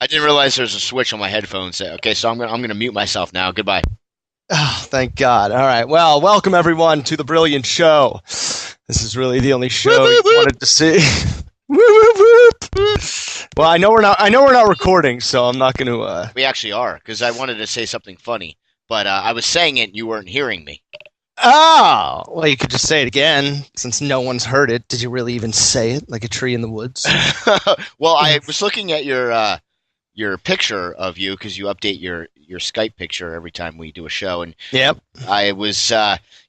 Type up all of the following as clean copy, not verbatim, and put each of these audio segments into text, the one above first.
I didn't realize there's a switch on my headphones. Okay, so I'm gonna mute myself now. Goodbye. Oh, thank God. All right. Well, welcome everyone to the Brilliant Show. This is really the only show you wanted to see. Whoop, whoop, whoop. Well, I know we're not recording, so I'm not going to. We actually are, because I wanted to say something funny, but I was saying it and you weren't hearing me. Oh, well, you could just say it again, since no one's heard it. Did you really even say it like a tree in the woods? Well, I was looking at your picture of you, because you update your Skype picture every time we do a show, and Yep. I was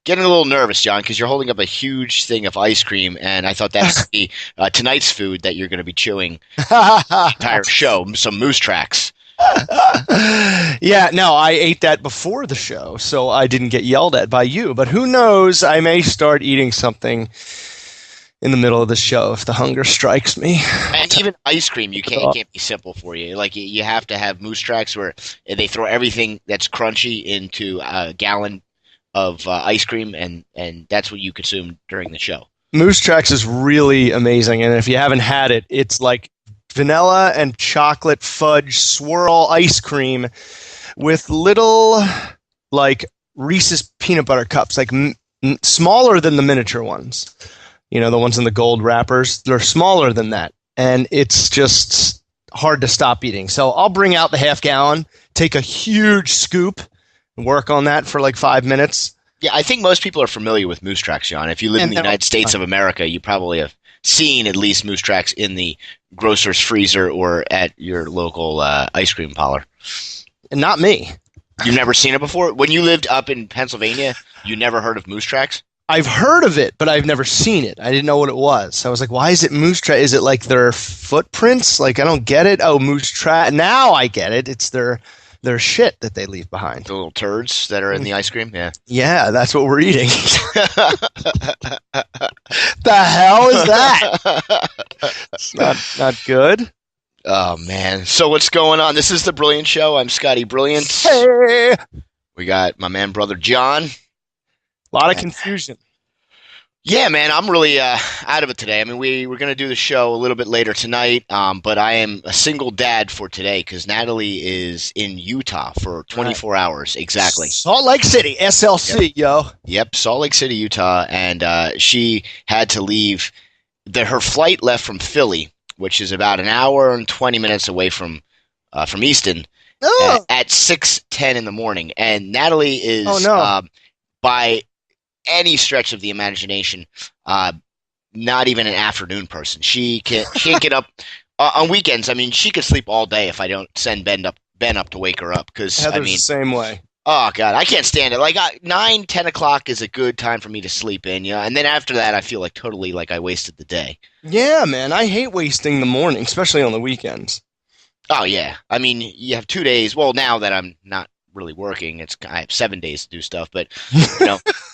getting a little nervous, John, because you're holding up a huge thing of ice cream, and I thought that's the tonight's food that you're going to be chewing the entire show, some Moose Tracks. Yeah, no, I ate that before the show, so I didn't get yelled at by you. But who knows? I may start eating something in the middle of the show if the hunger strikes me. And even ice cream, it can't be simple for you. Like, you have to have Moose Tracks where they throw everything that's crunchy into a gallon of ice cream, and that's what you consume during the show. Moose Tracks is really amazing, and if you haven't had it, it's like vanilla and chocolate fudge swirl ice cream with little, like, Reese's peanut butter cups, like smaller than the miniature ones. You know, the ones in the gold wrappers. They're smaller than that, and it's just hard to stop eating. So I'll bring out the half gallon, take a huge scoop, and work on that for like 5 minutes. Yeah, I think most people are familiar with Moose Tracks, John. If you live in the United States of America, you probably have seen at least Moose Tracks in the grocer's freezer or at your local ice cream parlor. And not me. You've never seen it before? When you lived up in Pennsylvania, you never heard of Moose Tracks? I've heard of it, but I've never seen it. I didn't know what it was. I was like, why is it Moose Track? Is it like their footprints? Like, I don't get it. Oh, Moose Track. Now I get it. It's their shit that they leave behind. The little turds that are in the ice cream? Yeah. Yeah, that's what we're eating. The hell is that? It's not good. Oh, man. So what's going on? This is The Brilliant Show. I'm Scotty Brilliant. Hey! We got my man, brother John. A lot of confusion. Yeah, man, I'm really out of it today. I mean, we're going to do the show a little bit later tonight, but I am a single dad for today because Natalie is in Utah for 24 hours. Exactly. Salt Lake City, SLC, yo. Yep, Salt Lake City, Utah, and she had to leave. Her flight left from Philly, which is about an hour and 20 minutes away from Easton, at 6:10 in the morning. And Natalie is, by any stretch of the imagination, not even an afternoon person. She can't get up on weekends. I mean, she could sleep all day if I don't send Ben up to wake her up. Because Heather's the same way. Oh God, I can't stand it. Like 9-10 o'clock is a good time for me to sleep in, and then after that, I feel like totally like I wasted the day. Yeah, man, I hate wasting the morning, especially on the weekends. Oh yeah, I mean, you have 2 days. Well, now that I'm not really working, I have 7 days to do stuff, but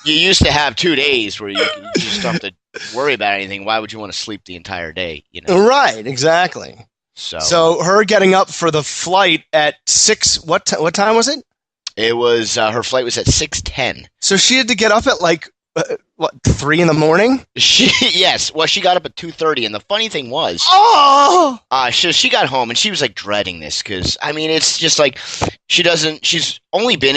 you used to have 2 days where you just don't have to worry about anything. Why would you want to sleep the entire day? Right, exactly. So her getting up for the flight at 6. What time was it? It was her flight was at 6:10. So she had to get up at 3 in the morning? Yes. Well, she got up at 2:30, and the funny thing was, she got home and she was like dreading this because I mean it's just like she's only been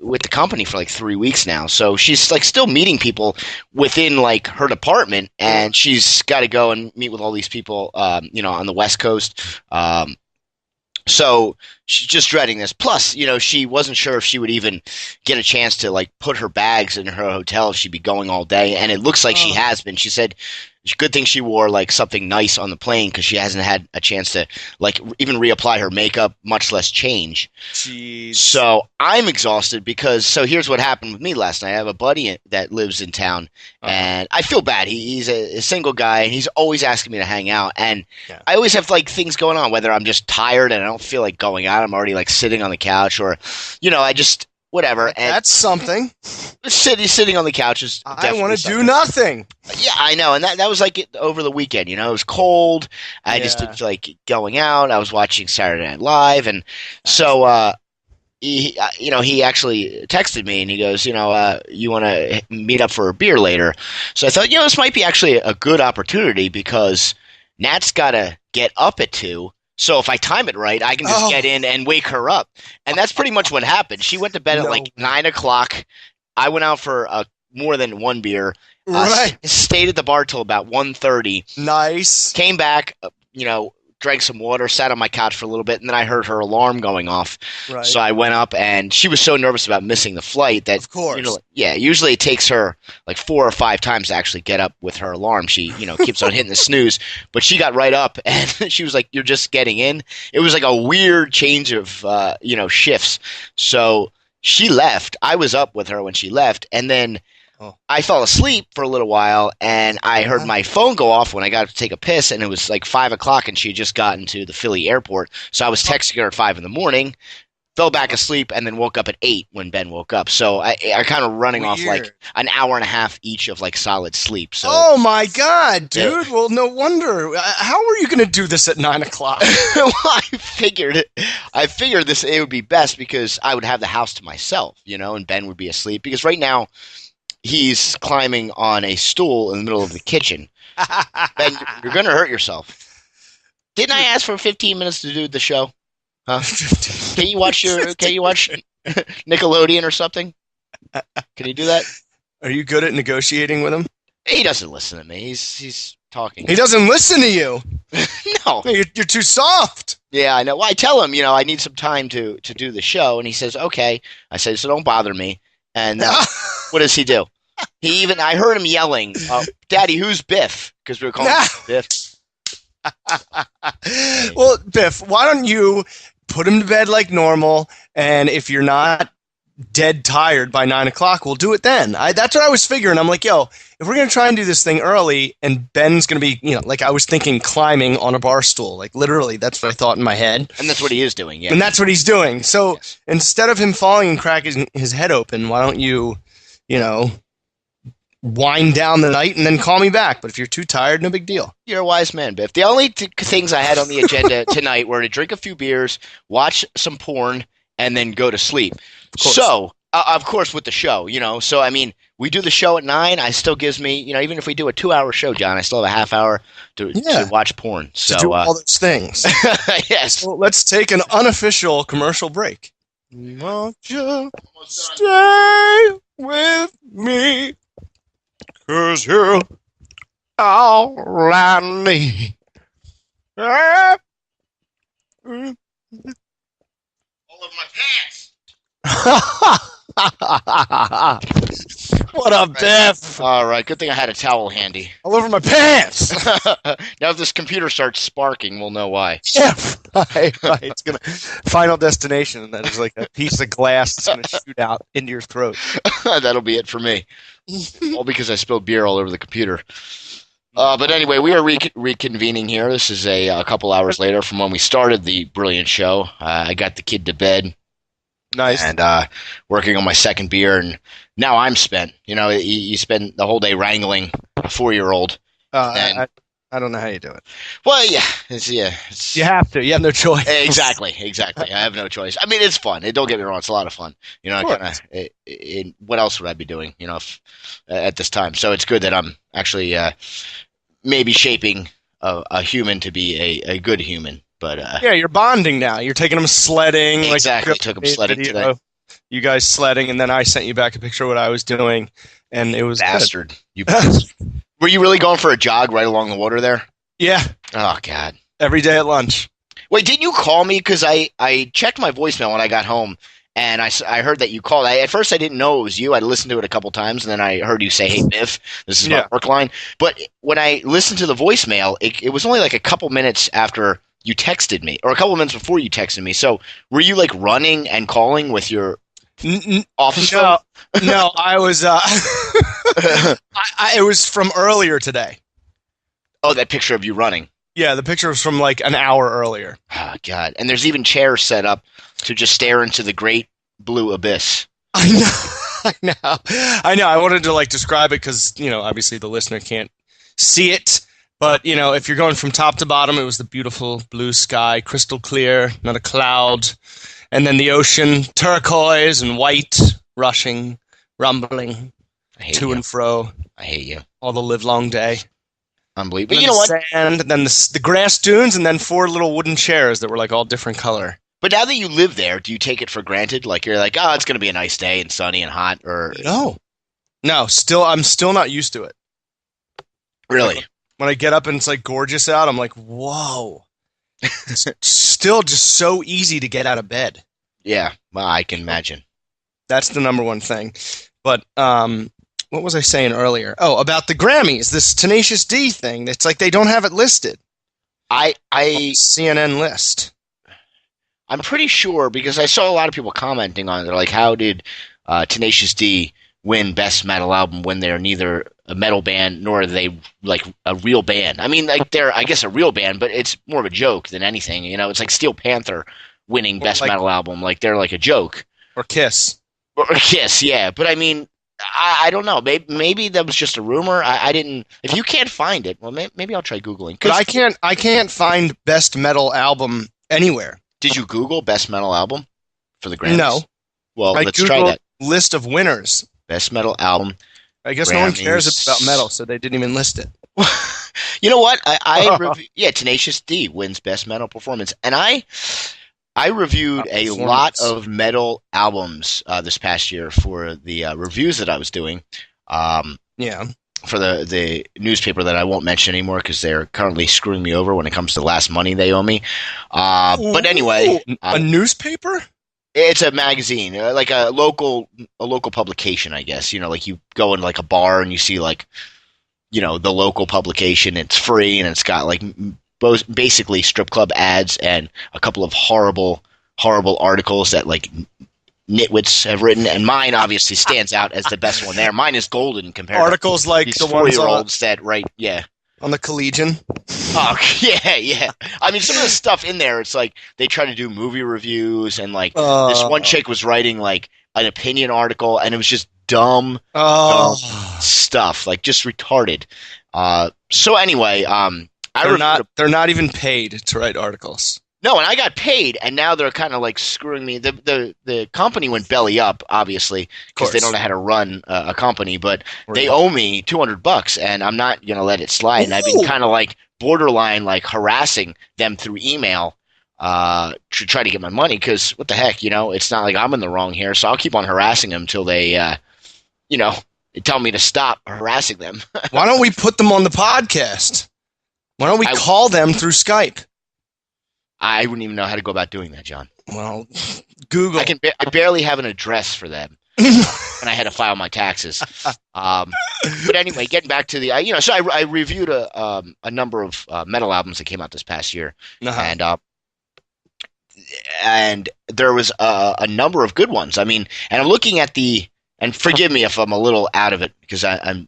with the company for like 3 weeks now, so she's like still meeting people within like her department, and she's got to go and meet with all these people, on the West Coast. So she's just dreading this. Plus, she wasn't sure if she would even get a chance to like put her bags in her hotel if she'd be going all day. And it looks like she has been. She said, good thing she wore like something nice on the plane because she hasn't had a chance to like even reapply her makeup, much less change. Jeez. So I'm exhausted because here's what happened with me last night. I have a buddy that lives in town, and I feel bad. He's a single guy, and he's always asking me to hang out. And I always have like things going on, whether I'm just tired and I don't feel like going out. I'm already like sitting on the couch, or I just whatever. And that's something. Sitting on the couch is I want to do nothing. Yeah, I know. And that was like over the weekend. It was cold. I just didn't feel like going out. I was watching Saturday Night Live. And so he actually texted me and he goes, you want to meet up for a beer later? So I thought, this might be actually a good opportunity because Nat's got to get up at 2. So if I time it right, I can just get in and wake her up. And that's pretty much what happened. She went to bed at like 9 o'clock. I went out for more than one beer. Stayed at the bar till about 1:30. Nice. Came back, drank some water, sat on my couch for a little bit, and then I heard her alarm going off. Right. So I went up, and she was so nervous about missing the flight that, of course, usually it takes her like 4 or 5 times to actually get up with her alarm. She, keeps on hitting the snooze, but she got right up, and she was like, "You're just getting in." It was like a weird change of, shifts. So she left. I was up with her when she left, and then I fell asleep for a little while, and I heard my phone go off when I got to take a piss, and it was like 5 o'clock, and she had just gotten to the Philly airport. So I was texting her at 5 in the morning, fell back asleep, and then woke up at 8 when Ben woke up. So I kind of running off like an hour and a half each of like solid sleep. So oh my God, dude! Well, no wonder. How are you going to do this at 9 o'clock? Well, I figured this it would be best because I would have the house to myself, and Ben would be asleep because right now he's climbing on a stool in the middle of the kitchen. Ben, you're going to hurt yourself. Didn't I ask for 15 minutes to do the show? Huh? Can you watch Nickelodeon or something? Can you do that? Are you good at negotiating with him? He doesn't listen to me. He's talking. He doesn't listen to you. No. You're too soft. Yeah, I know. Well, I tell him, I need some time to do the show, and he says, okay. I say, so don't bother me. And what does he do? I heard him yelling, "Daddy, who's Biff?" Because we were calling him Biff. Well, Biff, why don't you put him to bed like normal, and if you're not dead tired by 9 o'clock, we'll do it then. That's what I was figuring. I'm like, yo, if we're going to try and do this thing early, and Ben's going to be, like I was thinking climbing on a bar stool. Like literally, that's what I thought in my head. And that's what he is doing, yeah. And that's what he's doing. So instead of him falling and cracking his head open, why don't you, wind down the night and then call me back. But if you're too tired, no big deal. You're a wise man, Biff. The only things I had on the agenda tonight were to drink a few beers, watch some porn, and then go to sleep. So, of course, with the show, So, I mean, we do the show at 9. I still gives me, even if we do a 2-hour show, John, I still have a half hour to watch porn. So, to do all those things. Yes. So let's take an unofficial commercial break. Won't you stay with me? 'Cause you're all I need. All over my pants. What up, Biff? All right, good thing I had a towel handy. All over my pants. Now, if this computer starts sparking, we'll know why. Yeah, right. It's gonna Final Destination, and that is like a piece of glass that's gonna shoot out into your throat. That'll be it for me. All because I spilled beer all over the computer. But anyway, we are reconvening here. This is a couple hours later from when we started the Brilliant Show. I got the kid to bed. Nice. And working on my second beer, and now I'm spent. You spend the whole day wrangling a 4-year-old. I don't know how you do it. Well, yeah. You have to. You have no choice. Exactly. I have no choice. I mean, it's fun. Don't get me wrong. It's a lot of fun. What else would I be doing, at this time? So it's good that I'm actually maybe shaping a human to be a good human. But yeah, you're bonding now. You're taking them sledding. Exactly. Like, took them sledding today. You guys sledding, and then I sent you back a picture of what I was doing, and it was bastard. Good. You bastard. Were you really going for a jog right along the water there? Yeah. Oh, God. Every day at lunch. Wait, didn't you call me? Because I checked my voicemail when I got home, and I heard that you called. At first, I didn't know it was you. I listened to it a couple times, and then I heard you say, "Hey, Biff, this is my work line." But when I listened to the voicemail, it was only like a couple minutes after you texted me, or a couple minutes before you texted me. So were you like running and calling with your office phone? No, I was. It was from earlier today. Oh, that picture of you running. Yeah, the picture was from like an hour earlier. Oh, God. And there's even chairs set up to just stare into the great blue abyss. I know. I wanted to like describe it because, obviously the listener can't see it. But, if you're going from top to bottom, it was the beautiful blue sky, crystal clear, not a cloud. And then the ocean, turquoise and white, rushing, rumbling, to and fro. I hate you. All the livelong day. Unbelievable. But you know what? Sand, then the grass dunes, and then 4 little wooden chairs that were like all different color. But now that you live there, do you take it for granted? Like you're like, oh, it's going to be a nice day and sunny and hot, or no? I'm still not used to it. Really? When I get up and it's like gorgeous out, I'm like, whoa. It's still just so easy to get out of bed. Yeah, well, I can imagine. That's the number one thing. But what was I saying earlier? Oh, about the Grammys, this Tenacious D thing. It's like they don't have it listed. CNN list. I'm pretty sure because I saw a lot of people commenting on it. They're like, how did Tenacious D win Best Metal Album when they're neither a metal band nor are they like a real band? I mean, like they're, I guess, a real band, but it's more of a joke than anything. You know, it's like Steel Panther winning Best Metal Album. Like they're like a joke. Or Kiss. Or Kiss, yeah. But I mean, I don't know. Maybe that was just a rumor. I didn't. If you can't find it, well, maybe I'll try Googling. But I can't find Best Metal Album anywhere. Did you Google Best Metal Album for the Grammys? No. Well, let's try that. List of winners. Best Metal Album. I guess Grammys. No one cares about metal, so they didn't even list it. You know what? Tenacious D wins Best Metal Performance, and I reviewed a lot of metal albums this past year for the reviews that I was doing. For the newspaper that I won't mention anymore because they're currently screwing me over when it comes to the last money they owe me. But anyway, a newspaper? It's a magazine, like a local publication, I guess. You know, like you go in like a bar and you see like, you know, the local publication. It's free and it's got like basically strip club ads and a couple of horrible articles that like nitwits have written, and mine obviously stands out as the best one there. Mine is golden compared articles to like these the ones 4-year-olds that write, on the Collegian. Oh yeah. I mean, some of the stuff in there, it's like they try to do movie reviews, and like this one chick was writing like an opinion article, and it was just dumb stuff, like just retarded. So anyway, they're not even paid to write articles. No, and I got paid, and now they're kind of like screwing me. The company went belly up, obviously, because they don't know how to run a company. But they owe me $200, and I'm not gonna let it slide. And I've been kind of like borderline like harassing them through email to try to get my money. Because what the heck, you know, it's not like I'm in the wrong here. So I'll keep on harassing them until they, tell me to stop harassing them. Why don't we put them on the podcast? Why don't we call them through Skype? I wouldn't even know how to go about doing that, John. Well, Google. I barely have an address for them, and I had to file my taxes. But anyway, getting back to the, so I reviewed a number of metal albums that came out this past year, and there was a number of good ones. I mean, and I'm looking at and forgive me if I'm a little out of it because I'm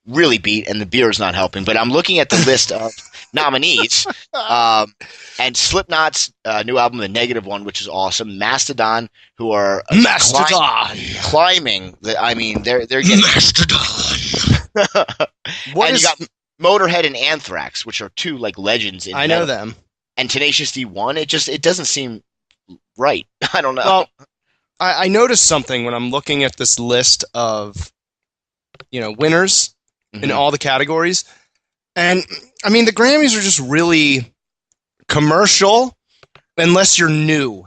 really beat and the beer is not helping, but I'm looking at the list of nominees, and Slipknot's new album, The Negative One, which is awesome. Mastodon, who are climbing. They're getting Mastodon. You got Motorhead and Anthrax, which are two like legends. I know them. And Tenacious D won. It doesn't seem right. I don't know. Well, I noticed something when I'm looking at this list of winners in all the categories. And, I mean, the Grammys are just really commercial unless you're new.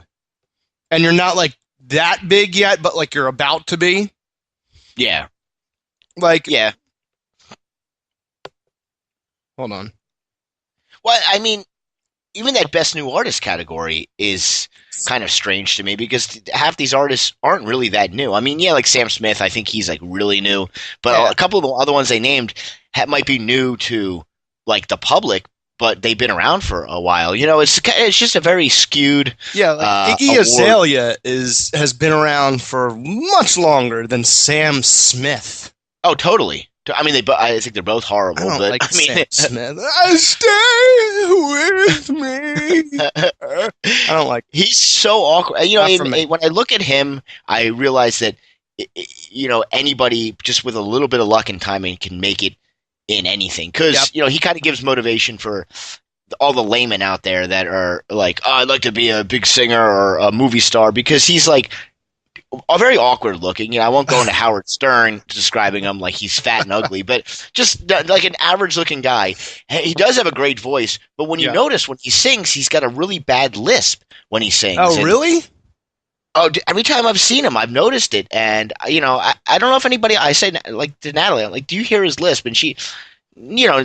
And you're not, like, that big yet, but, like, you're about to be. Yeah. Like... Yeah. Hold on. Well, I mean, even that Best New Artist category is kind of strange to me because half these artists aren't really that new. I mean, yeah, like Sam Smith, I think he's like really new, but a couple of the other ones they named might be new to like the public, but they've been around for a while. It's just a very skewed. Yeah, like Iggy Azalea has been around for much longer than Sam Smith. Oh, totally. I mean, I think they're both horrible. Sam Smith. Stay with me. I don't like. He's so awkward. When I look at him, I realize that anybody just with a little bit of luck and timing can make it in anything. Because he kind of gives motivation for all the laymen out there that are like, oh, I'd like to be a big singer or a movie star, because he's like very awkward looking. I won't go into Howard Stern describing him like he's fat and ugly, but just like an average looking guy. He does have a great voice, but when you notice when he sings, he's got a really bad lisp when he sings. Oh, really? Every time I've seen him, I've noticed it. And, I don't know if anybody, I say, like, to Natalie, I'm like, do you hear his lisp? And she,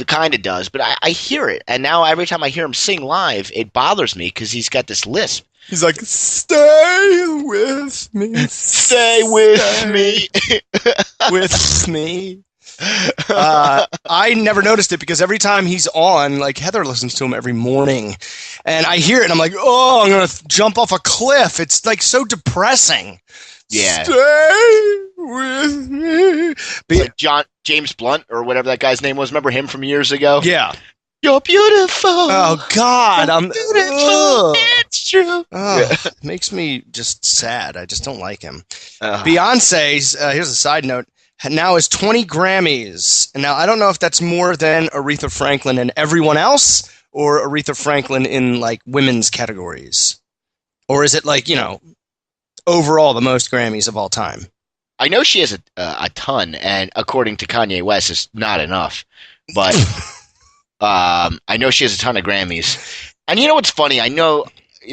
kind of does, but I hear it. And now every time I hear him sing live, it bothers me because he's got this lisp. He's like, stay with me. Stay with me. With me. I never noticed it because every time he's on, like Heather listens to him every morning, and I hear it and I'm like, oh, I'm going to jump off a cliff. It's like so depressing. Yeah. Stay with me. Like James Blunt or whatever that guy's name was. Remember him from years ago? Yeah. You're beautiful. Oh, God. I'm beautiful. It's true. It makes me just sad. I just don't like him. Beyonce's, here's a side note, now is 20 Grammys. And now I don't know if that's more than Aretha Franklin and everyone else, or Aretha Franklin in like women's categories. Or is it like, overall the most Grammys of all time? I know she has a ton, and according to Kanye West, it's not enough. But I know she has a ton of Grammys. And you know what's funny? I know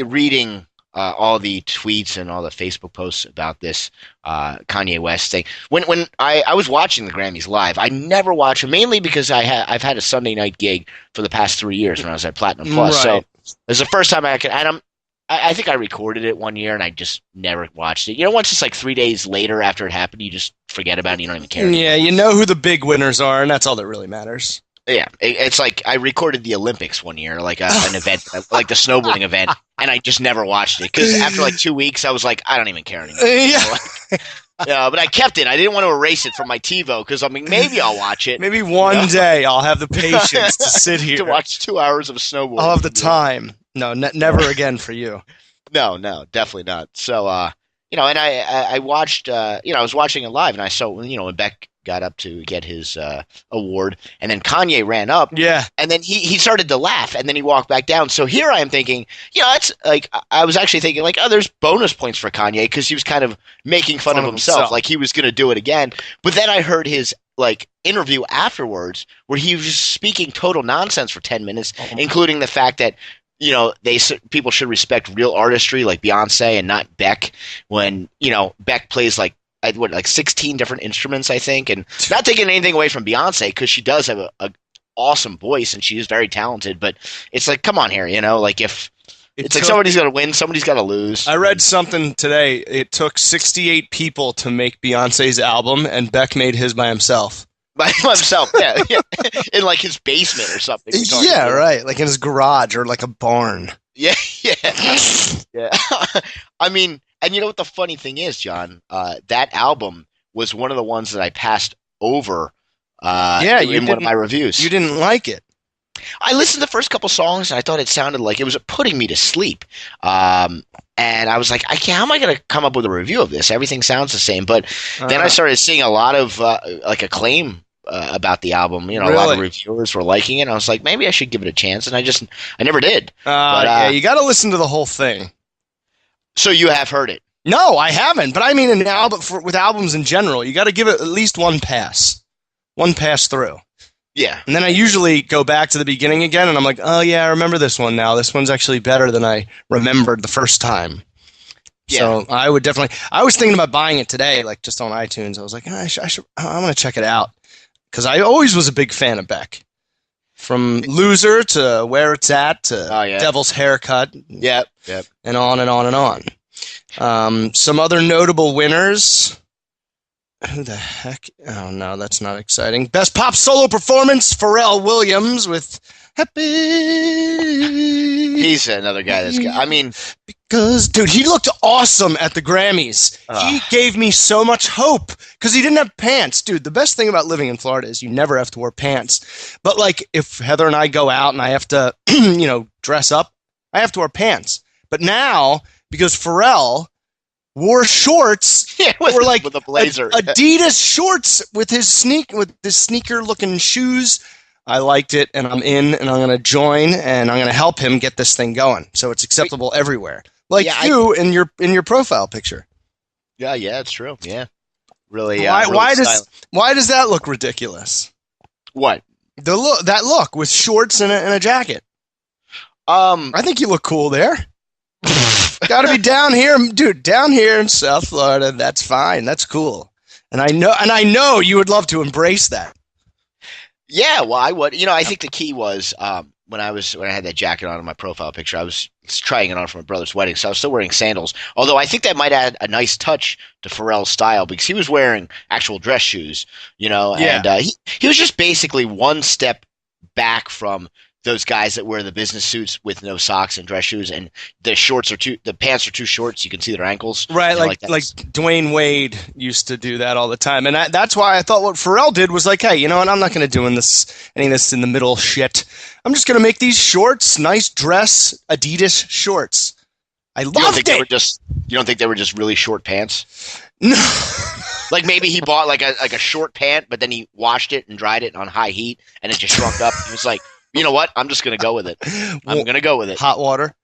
reading all the tweets and all the Facebook posts about this Kanye West thing. When I was watching the Grammys live, I never watch them, mainly because I've had a Sunday night gig for the past 3 years when I was at Platinum Plus. Right. So it was the first time I could. And I think I recorded it one year and I just never watched it. Once it's like 3 days later after it happened, you just forget about it. You don't even care anymore. Yeah, you know who the big winners are, and that's all that really matters. Yeah, it's like I recorded the Olympics one year, like an event, like the snowboarding event, and I just never watched it because after like 2 weeks, I was like, I don't even care anymore. Yeah. But I kept it. I didn't want to erase it from my TiVo because maybe I'll watch it. Maybe one day I'll have the patience to sit here to watch 2 hours of snowboarding. I'll have the time. No, never again for you. No, definitely not. So, and I watched, I was watching it live, and I saw, when Beck got up to get his award, and then Kanye ran up, and then he started to laugh, and then he walked back down. So here I am thinking, it's like I was actually thinking like, oh, there's bonus points for Kanye because he was kind of making fun of himself, like he was going to do it again. But then I heard his like interview afterwards where he was just speaking total nonsense for 10 minutes, including the fact that people should respect real artistry like Beyonce and not Beck when, Beck plays like 16 different instruments, I think. And not taking anything away from Beyonce because she does have a awesome voice and she is very talented. But it's like, come on here, like if it's like somebody's got to win, somebody's got to lose. I read something today. It took 68 people to make Beyonce's album and Beck made his by himself. By himself, yeah. In like his basement or something. Yeah, right. Like in his garage or like a barn. Yeah. I mean, and you know what the funny thing is, John? That album was one of the ones that I passed over in one of my reviews. You didn't like it. I listened to the first couple songs and I thought it sounded like it was putting me to sleep. And I was like, how am I going to come up with a review of this? Everything sounds the same. But then I started seeing a lot of acclaim about the album. A lot of reviewers were liking it. And I was like, maybe I should give it a chance. And I never did. You got to listen to the whole thing. So you have heard it? No, I haven't. But I mean, with albums in general, you got to give it at least one pass through. Yeah. And then I usually go back to the beginning again, and I'm like, oh, yeah, I remember this one now. This one's actually better than I remembered the first time. Yeah. So I would definitely – I was thinking about buying it today, like just on iTunes. I was like, I'm going to check it out because I always was a big fan of Beck. From Loser to Where It's At to Devil's Haircut. Yep. And on and on and on. Some other notable winners – who the heck? Oh, no, that's not exciting. Best Pop Solo Performance, Pharrell Williams with Happy. He's another guy that's good. I mean, because, dude, he looked awesome at the Grammys. He gave me so much hope because he didn't have pants. Dude, the best thing about living in Florida is you never have to wear pants. But, like, if Heather and I go out and I have to, dress up, I have to wear pants. But now, because Pharrell wore shorts, were like with a blazer, Adidas shorts with his sneaker looking shoes. I liked it, and I'm in, and I'm going to join, and I'm going to help him get this thing going, so it's acceptable everywhere. Like in your profile picture. Yeah, it's true. Yeah, really. Why stylish. does that look ridiculous? What? That look with shorts and a jacket. I think you look cool there. Got to be down here, dude. Down here in South Florida, that's fine. That's cool. And I know you would love to embrace that. Yeah, well, I would. I think the key was when I had that jacket on in my profile picture, I was trying it on for my brother's wedding, so I was still wearing sandals. Although I think that might add a nice touch to Pharrell's style because he was wearing actual dress shoes, Yeah. and he was just basically one step back from those guys that wear the business suits with no socks and dress shoes, and the pants are too short so you can see their ankles. Right, like Dwayne Wade used to do that all the time, and that's why I thought what Pharrell did was like, hey, you know what? I'm not going to do any of this in the middle shit. I'm just going to make these shorts, nice dress, Adidas shorts. I loved it. You don't think they were just really short pants? No. Like maybe he bought like a short pant, but then he washed it and dried it on high heat, and it just shrunk up. He was like, you know what? I'm just going to go with it. I'm going to go with it. Hot water.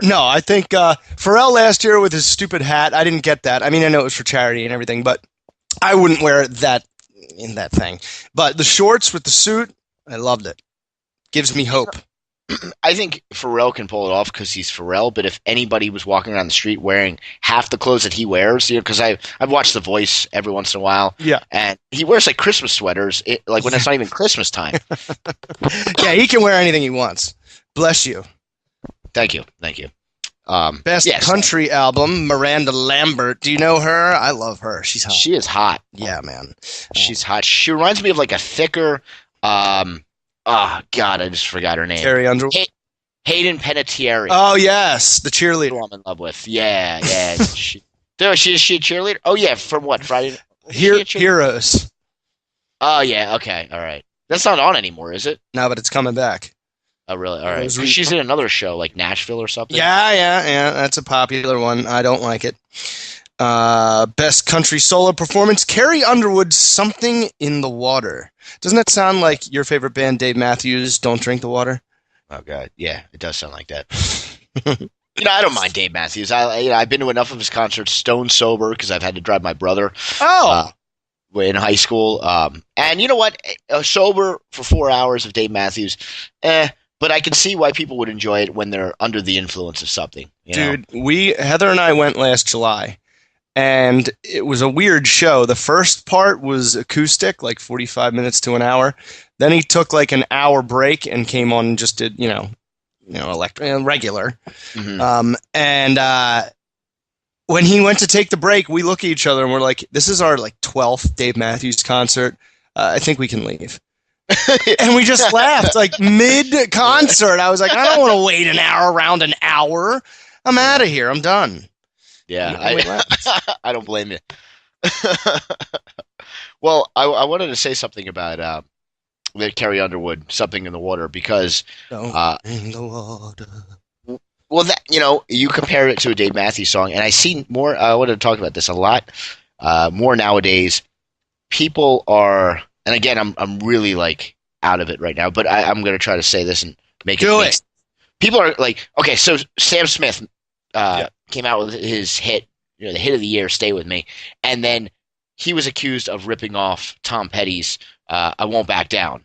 No, I think Pharrell last year with his stupid hat, I didn't get that. I mean, I know it was for charity and everything, but I wouldn't wear that in that thing. But the shorts with the suit, I loved it. Gives me hope. I think Pharrell can pull it off because he's Pharrell, but if anybody was walking around the street wearing half the clothes that he wears, because I've watched The Voice every once in a while, and he wears like Christmas sweaters, like when it's not even Christmas time. Yeah, he can wear anything he wants. Bless you. Thank you. Best country album, Miranda Lambert. Do you know her? I love her. She's hot. She is hot. Yeah, man. She's hot. She reminds me of like a thicker, oh, God, I just forgot her name. Carrie Underwood. Hayden Panettiere. Oh, yes. The cheerleader. Who I'm in love with. Yeah. is she a cheerleader? Oh, yeah. From what? Friday? Heroes. Oh, yeah. Okay. All right. That's not on anymore, is it? No, but it's coming back. Oh, really? All right. She's in another show, like Nashville or something? Yeah. That's a popular one. I don't like it. Best country solo performance, Carrie Underwood's Something in the Water. Doesn't that sound like your favorite band, Dave Matthews, Don't Drink the Water? Oh, God. Yeah, it does sound like that. I don't mind Dave Matthews. I've been to enough of his concerts stone sober because I've had to drive my brother in high school. And you know what? Sober for 4 hours of Dave Matthews, but I can see why people would enjoy it when they're under the influence of something. Dude, Heather and I went last July. And it was a weird show. The first part was acoustic, like 45 minutes to an hour. Then he took like an hour break and came on and just did, regular. Mm-hmm. And when he went to take the break, we look at each other and we're like, this is our like 12th Dave Matthews concert. I think we can leave. And we just laughed like mid-concert. I was like, I don't want to wait around an hour. I'm out of here. I'm done. Yeah, I don't blame you. Well, I wanted to say something about Carrie Underwood, Something in the Water, because in the water. Well, you compare it to a Dave Matthews song, and I see more. I wanted to talk about this a lot more nowadays. People are, and again, I'm really like out of it right now, but I'm going to try to say this and make it. People are like, okay, so Sam Smith. Came out with his hit, the hit of the year, Stay With Me. And then he was accused of ripping off Tom Petty's I Won't Back Down.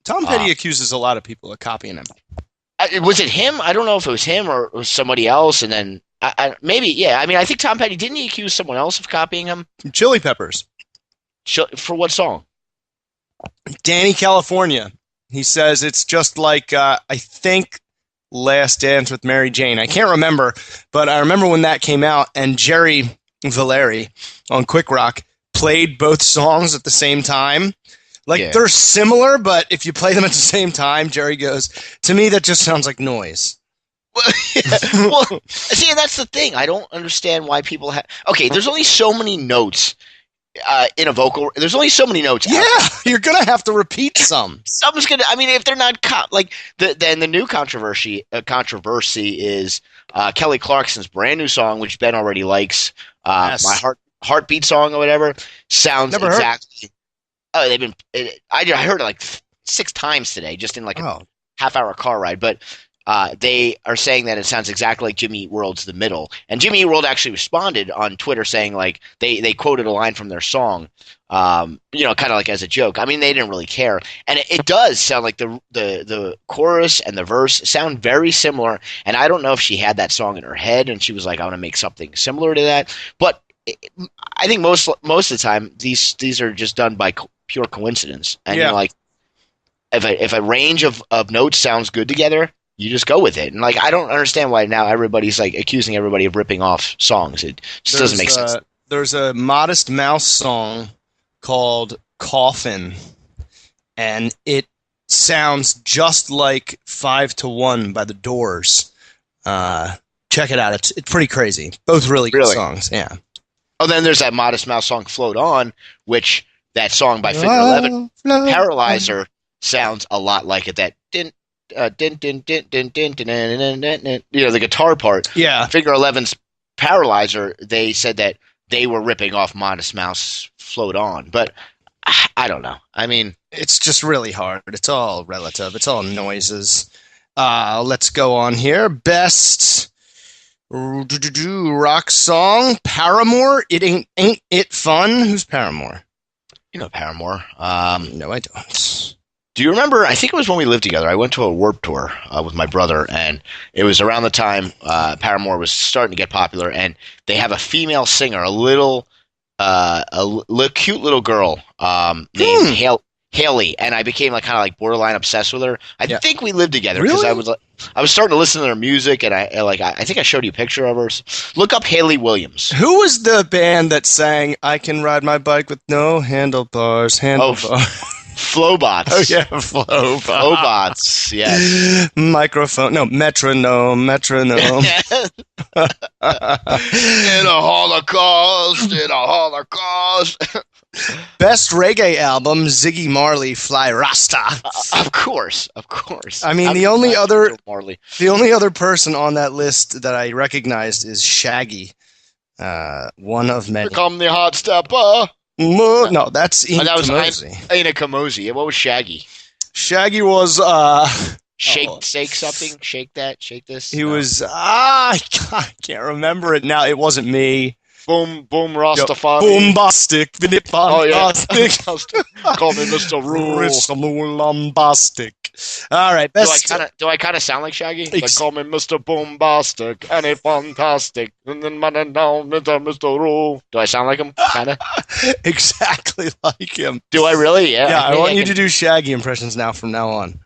Tom Petty accuses a lot of people of copying him. Was it him? I don't know if it was him or it was somebody else. And then maybe, yeah. I mean, I think Tom Petty, didn't he accuse someone else of copying him? Chili Peppers. For what song? Danny California. He says it's just like, I think, Last Dance with Mary Jane. I can't remember, but I remember when that came out and Jerry Valeri on Quick Rock played both songs at the same time. They're similar, but if you play them at the same time, Jerry goes, to me, that just sounds like noise. Well, see, that's the thing. I don't understand why people have... Okay, there's only so many notes in a vocal. There's only so many notes. Yeah, you're gonna have to repeat some. Someone's gonna. I mean, if they're not then the new controversy is Kelly Clarkson's brand new song, which Ben already likes. Yes. My heartbeat song or whatever sounds Never exactly. Oh, I heard it like 6 times today, just in like a half-hour car ride. But they are saying that it sounds exactly like Jimmy Eat World's The Middle. And Jimmy Eat World actually responded on Twitter saying, like, they quoted a line from their song, kind of like as a joke. I mean, they didn't really care. And it does sound like the chorus and the verse sound very similar. And I don't know if she had that song in her head and she was like, I want to make something similar to that. But I think most of the time, these are just done by pure coincidence. And like, if a range of notes sounds good together, you just go with it. And like, I don't understand why now everybody's like accusing everybody of ripping off songs. It just doesn't make sense. There's a Modest Mouse song called Coffin, and it sounds just like 5 to 1 by The Doors. Check it out. It's pretty crazy. Both really good songs. Yeah. Oh, then there's that Modest Mouse song Float On, which that song by Figure 11, Paralyzer, sounds a lot like it. That the guitar part. Yeah. Figure 11's Paralyzer, they said that they were ripping off Modest Mouse Float On, but I don't know. I mean, it's just really hard. It's all relative. It's all noises. Let's go on here. Best rock song, Paramore. It ain't it fun? Who's Paramore? You know Paramore. No, I don't. Do you remember, I think it was when we lived together, I went to a Warped Tour with my brother, and it was around the time Paramore was starting to get popular, and they have a female singer, a cute little girl named Haley, and I became kind of borderline obsessed with her. I think we lived together because really? I was starting to listen to their music, and I think I showed you a picture of her. Look up Haley Williams. Who was the band that sang "I Can Ride My Bike with No Handlebars"? Flowbots. Oh, yeah, Flowbots. Yes. Microphone. No, metronome. In a Holocaust. Best reggae album, Ziggy Marley, Fly Rasta. Of course. I mean, the only other person on that list that I recognized is Shaggy. One of many. Become the hot stepper. No, that's Ina Kamosi. Ina Kamosi. What was Shaggy? Shaggy was shake something, shake that, shake this. He was I can't remember it now. It wasn't me. Boom Rastafari. Bombastic, fantastic. Call me Mr. Rule. Mr. Bombastic. All right, best. Do I kind of sound like Shaggy? Call me Mr. Bombastic, and a fantastic, and then Mr. Rule. Do I sound like him? Kind of. Exactly like him. Do I really? Yeah. Yeah, I want you to do Shaggy impressions from now on.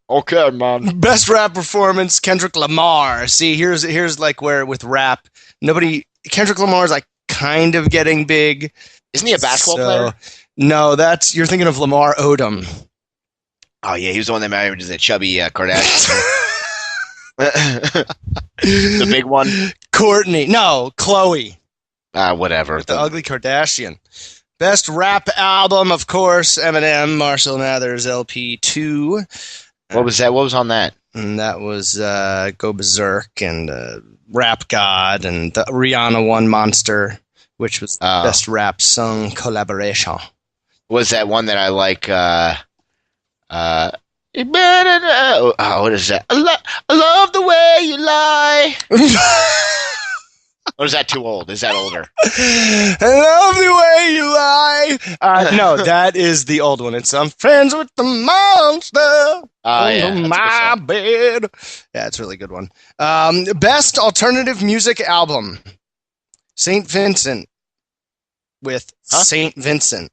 Okay, man. Best rap performance, Kendrick Lamar. See, here's where with rap, Kendrick Lamar is kind of getting big. Isn't he a basketball player? No, you're thinking of Lamar Odom. Oh yeah, he was the one that married the chubby Kardashian. The big one. Chloe. Whatever. The ugly Kardashian. Best rap album, of course, Eminem, Marshall Mathers, LP2. What was that? What was on that? And that was Go Berserk and Rap God and the Rihanna one Monster, which was the best rap song collaboration. Was that one that I like? You better know. Oh, what is that? I love the way you lie. Or is that too old? Is that older? I love the way you lie. No, that is the old one. It's I'm friends with the monster under my bed. Yeah, it's a really good one. Best alternative music album, St. Vincent with St. Vincent.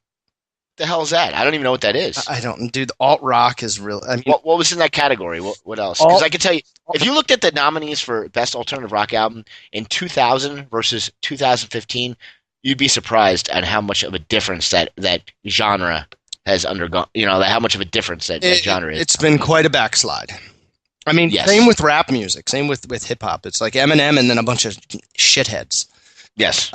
The hell is that? I don't even know what that is. I don't. Dude, alt rock is real. I mean, what was in that category? What else? Because I can tell you, if you looked at the nominees for best alternative rock album in 2000 versus 2015, you'd be surprised at how much of a difference that genre has undergone. How much of a difference that genre is. It's been quite a backslide. I mean, Same with rap music. Same with hip hop. It's like Eminem and then a bunch of shitheads. Yes.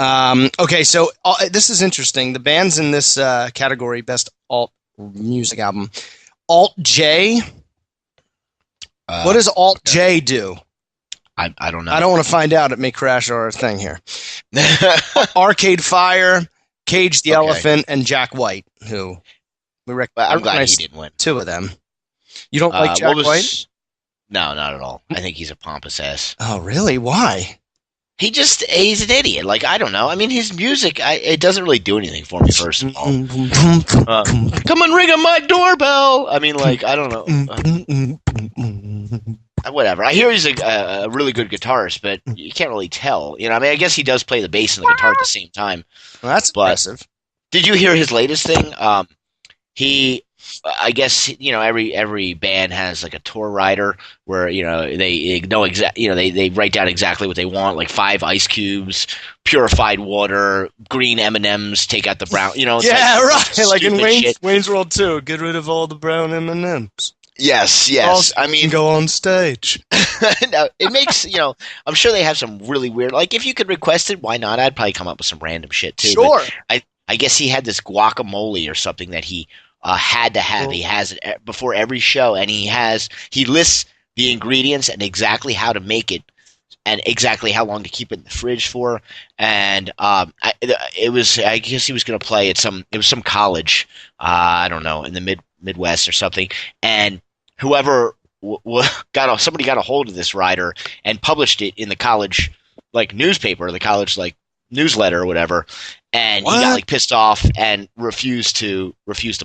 Okay, so this is interesting. The bands in this category, best alt music album, Alt J. What does Alt J do? I don't know. I don't want to find out. It may crash our thing here. Arcade Fire, Cage the Elephant, and Jack White, who we I'm glad he didn't win. Two of them. You don't like Jack White? No, not at all. I think he's a pompous ass. Oh, really? Why? He's an idiot. Like, I don't know. I mean, his music, it doesn't really do anything for me, first of all. Come and ring on my doorbell. I mean, like, I don't know. Whatever. I hear he's a really good guitarist, but you can't really tell. You know, I mean, I guess he does play the bass and the guitar at the same time. Well, that's impressive. Did you hear his latest thing? I guess, you know, every band has like a tour rider where, you know, they know they write down exactly what they want, like 5 ice cubes, purified water, green M&Ms, take out the brown, you know. Yeah, right. Like in Wayne's World 2, get rid of all the brown M&Ms. Yes. I mean, go on stage. No, it makes, you know, I'm sure they have some really weird, like if you could request it, why not? I'd probably come up with some random shit too. Sure. But I guess he had this guacamole or something that he had to have. He has it before every show, and he lists the ingredients and exactly how to make it, and exactly how long to keep it in the fridge for. And I guess he was going to play at some college, I don't know, in the Midwest or something, and whoever somebody got a hold of this rider and published it in the college like newspaper, the college like newsletter or whatever. And he got like pissed off and refused to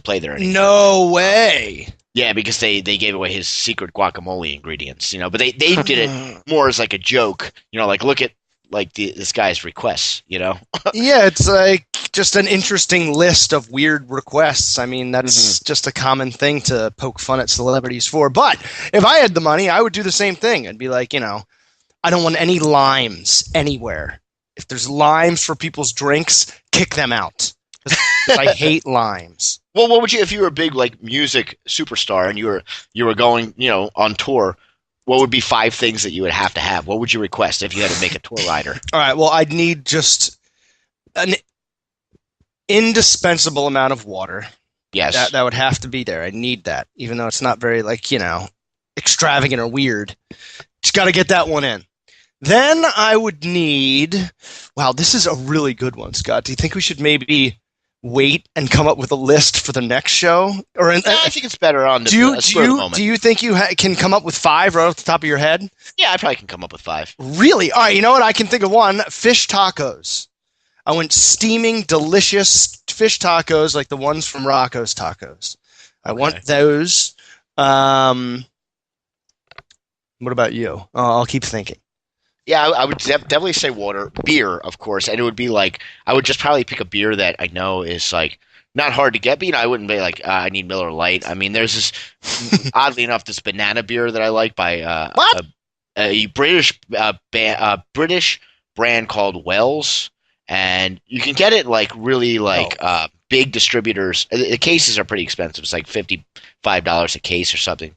play there anymore. No way. Yeah, because they gave away his secret guacamole ingredients, you know. But they did it more as like a joke, you know, like look at like this guy's requests, you know. Yeah, it's like just an interesting list of weird requests. I mean, that's just a common thing to poke fun at celebrities for. But if I had the money, I would do the same thing. I'd be like, you know, I don't want any limes anywhere. If there's limes for people's drinks, kick them out. I hate limes. Well, what would you, if you were a big like music superstar and you were going, you know, on tour? What would be 5 things that you would have to have? What would you request if you had to make a tour rider? All right. Well, I'd need just an indispensable amount of water. Yes, that would have to be there. I need that, even though it's not very like, you know, extravagant or weird. Just got to get that one in. Then I would need, wow, this is a really good one, Scott. Do you think we should maybe wait and come up with a list for the next show? Or I think it's better on the moment. Do you think you can come up with 5 right off the top of your head? Yeah, I probably can come up with 5. Really? All right, you know what? I can think of one. Fish tacos. I want steaming, delicious fish tacos like the ones from Rocco's Tacos. I want those. What about you? I'll keep thinking. Yeah, I would definitely say water. Beer, of course. And it would be like, I would just probably pick a beer that I know is like not hard to get. But, you know, I wouldn't be like, I need Miller Lite. I mean, there's this, oddly enough, this banana beer that I like by a British brand called Wells. And you can get it like really like big distributors. The cases are pretty expensive. It's like $55 a case or something.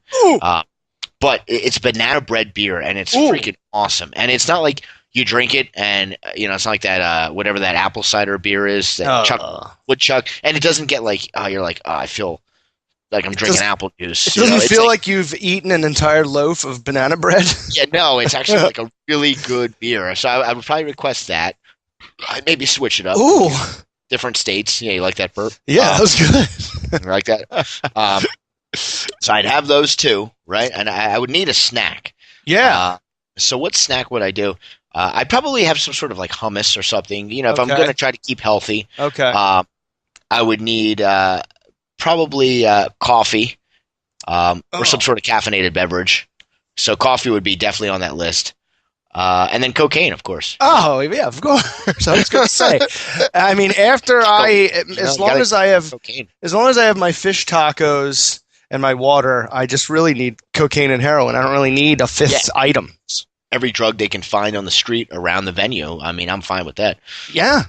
But it's banana bread beer, and it's freaking awesome. And it's not like you drink it, and you know, it's not like that whatever that apple cider beer is, that woodchuck, and it doesn't get like you're like, I feel like I'm drinking apple juice. It doesn't feel like you've eaten an entire loaf of banana bread. Yeah, no, it's actually like a really good beer. So I would probably request that. I'd maybe switch it up. Ooh, different states. Yeah, you like that burp? Yeah, that was good. You like that? So I'd have those 2, right? And I would need a snack. Yeah. So what snack would I do? I'd probably have some sort of like hummus or something. You know, if I'm going to try to keep healthy. Okay. I would need probably coffee or some sort of caffeinated beverage. So coffee would be definitely on that list. And then cocaine, of course. Oh, yeah, of course. I was going to say. I mean, as long as I have my fish tacos and my water, I just really need cocaine and heroin. I don't really need a 5th item. Every drug they can find on the street around the venue. I mean, I'm fine with that. Yeah.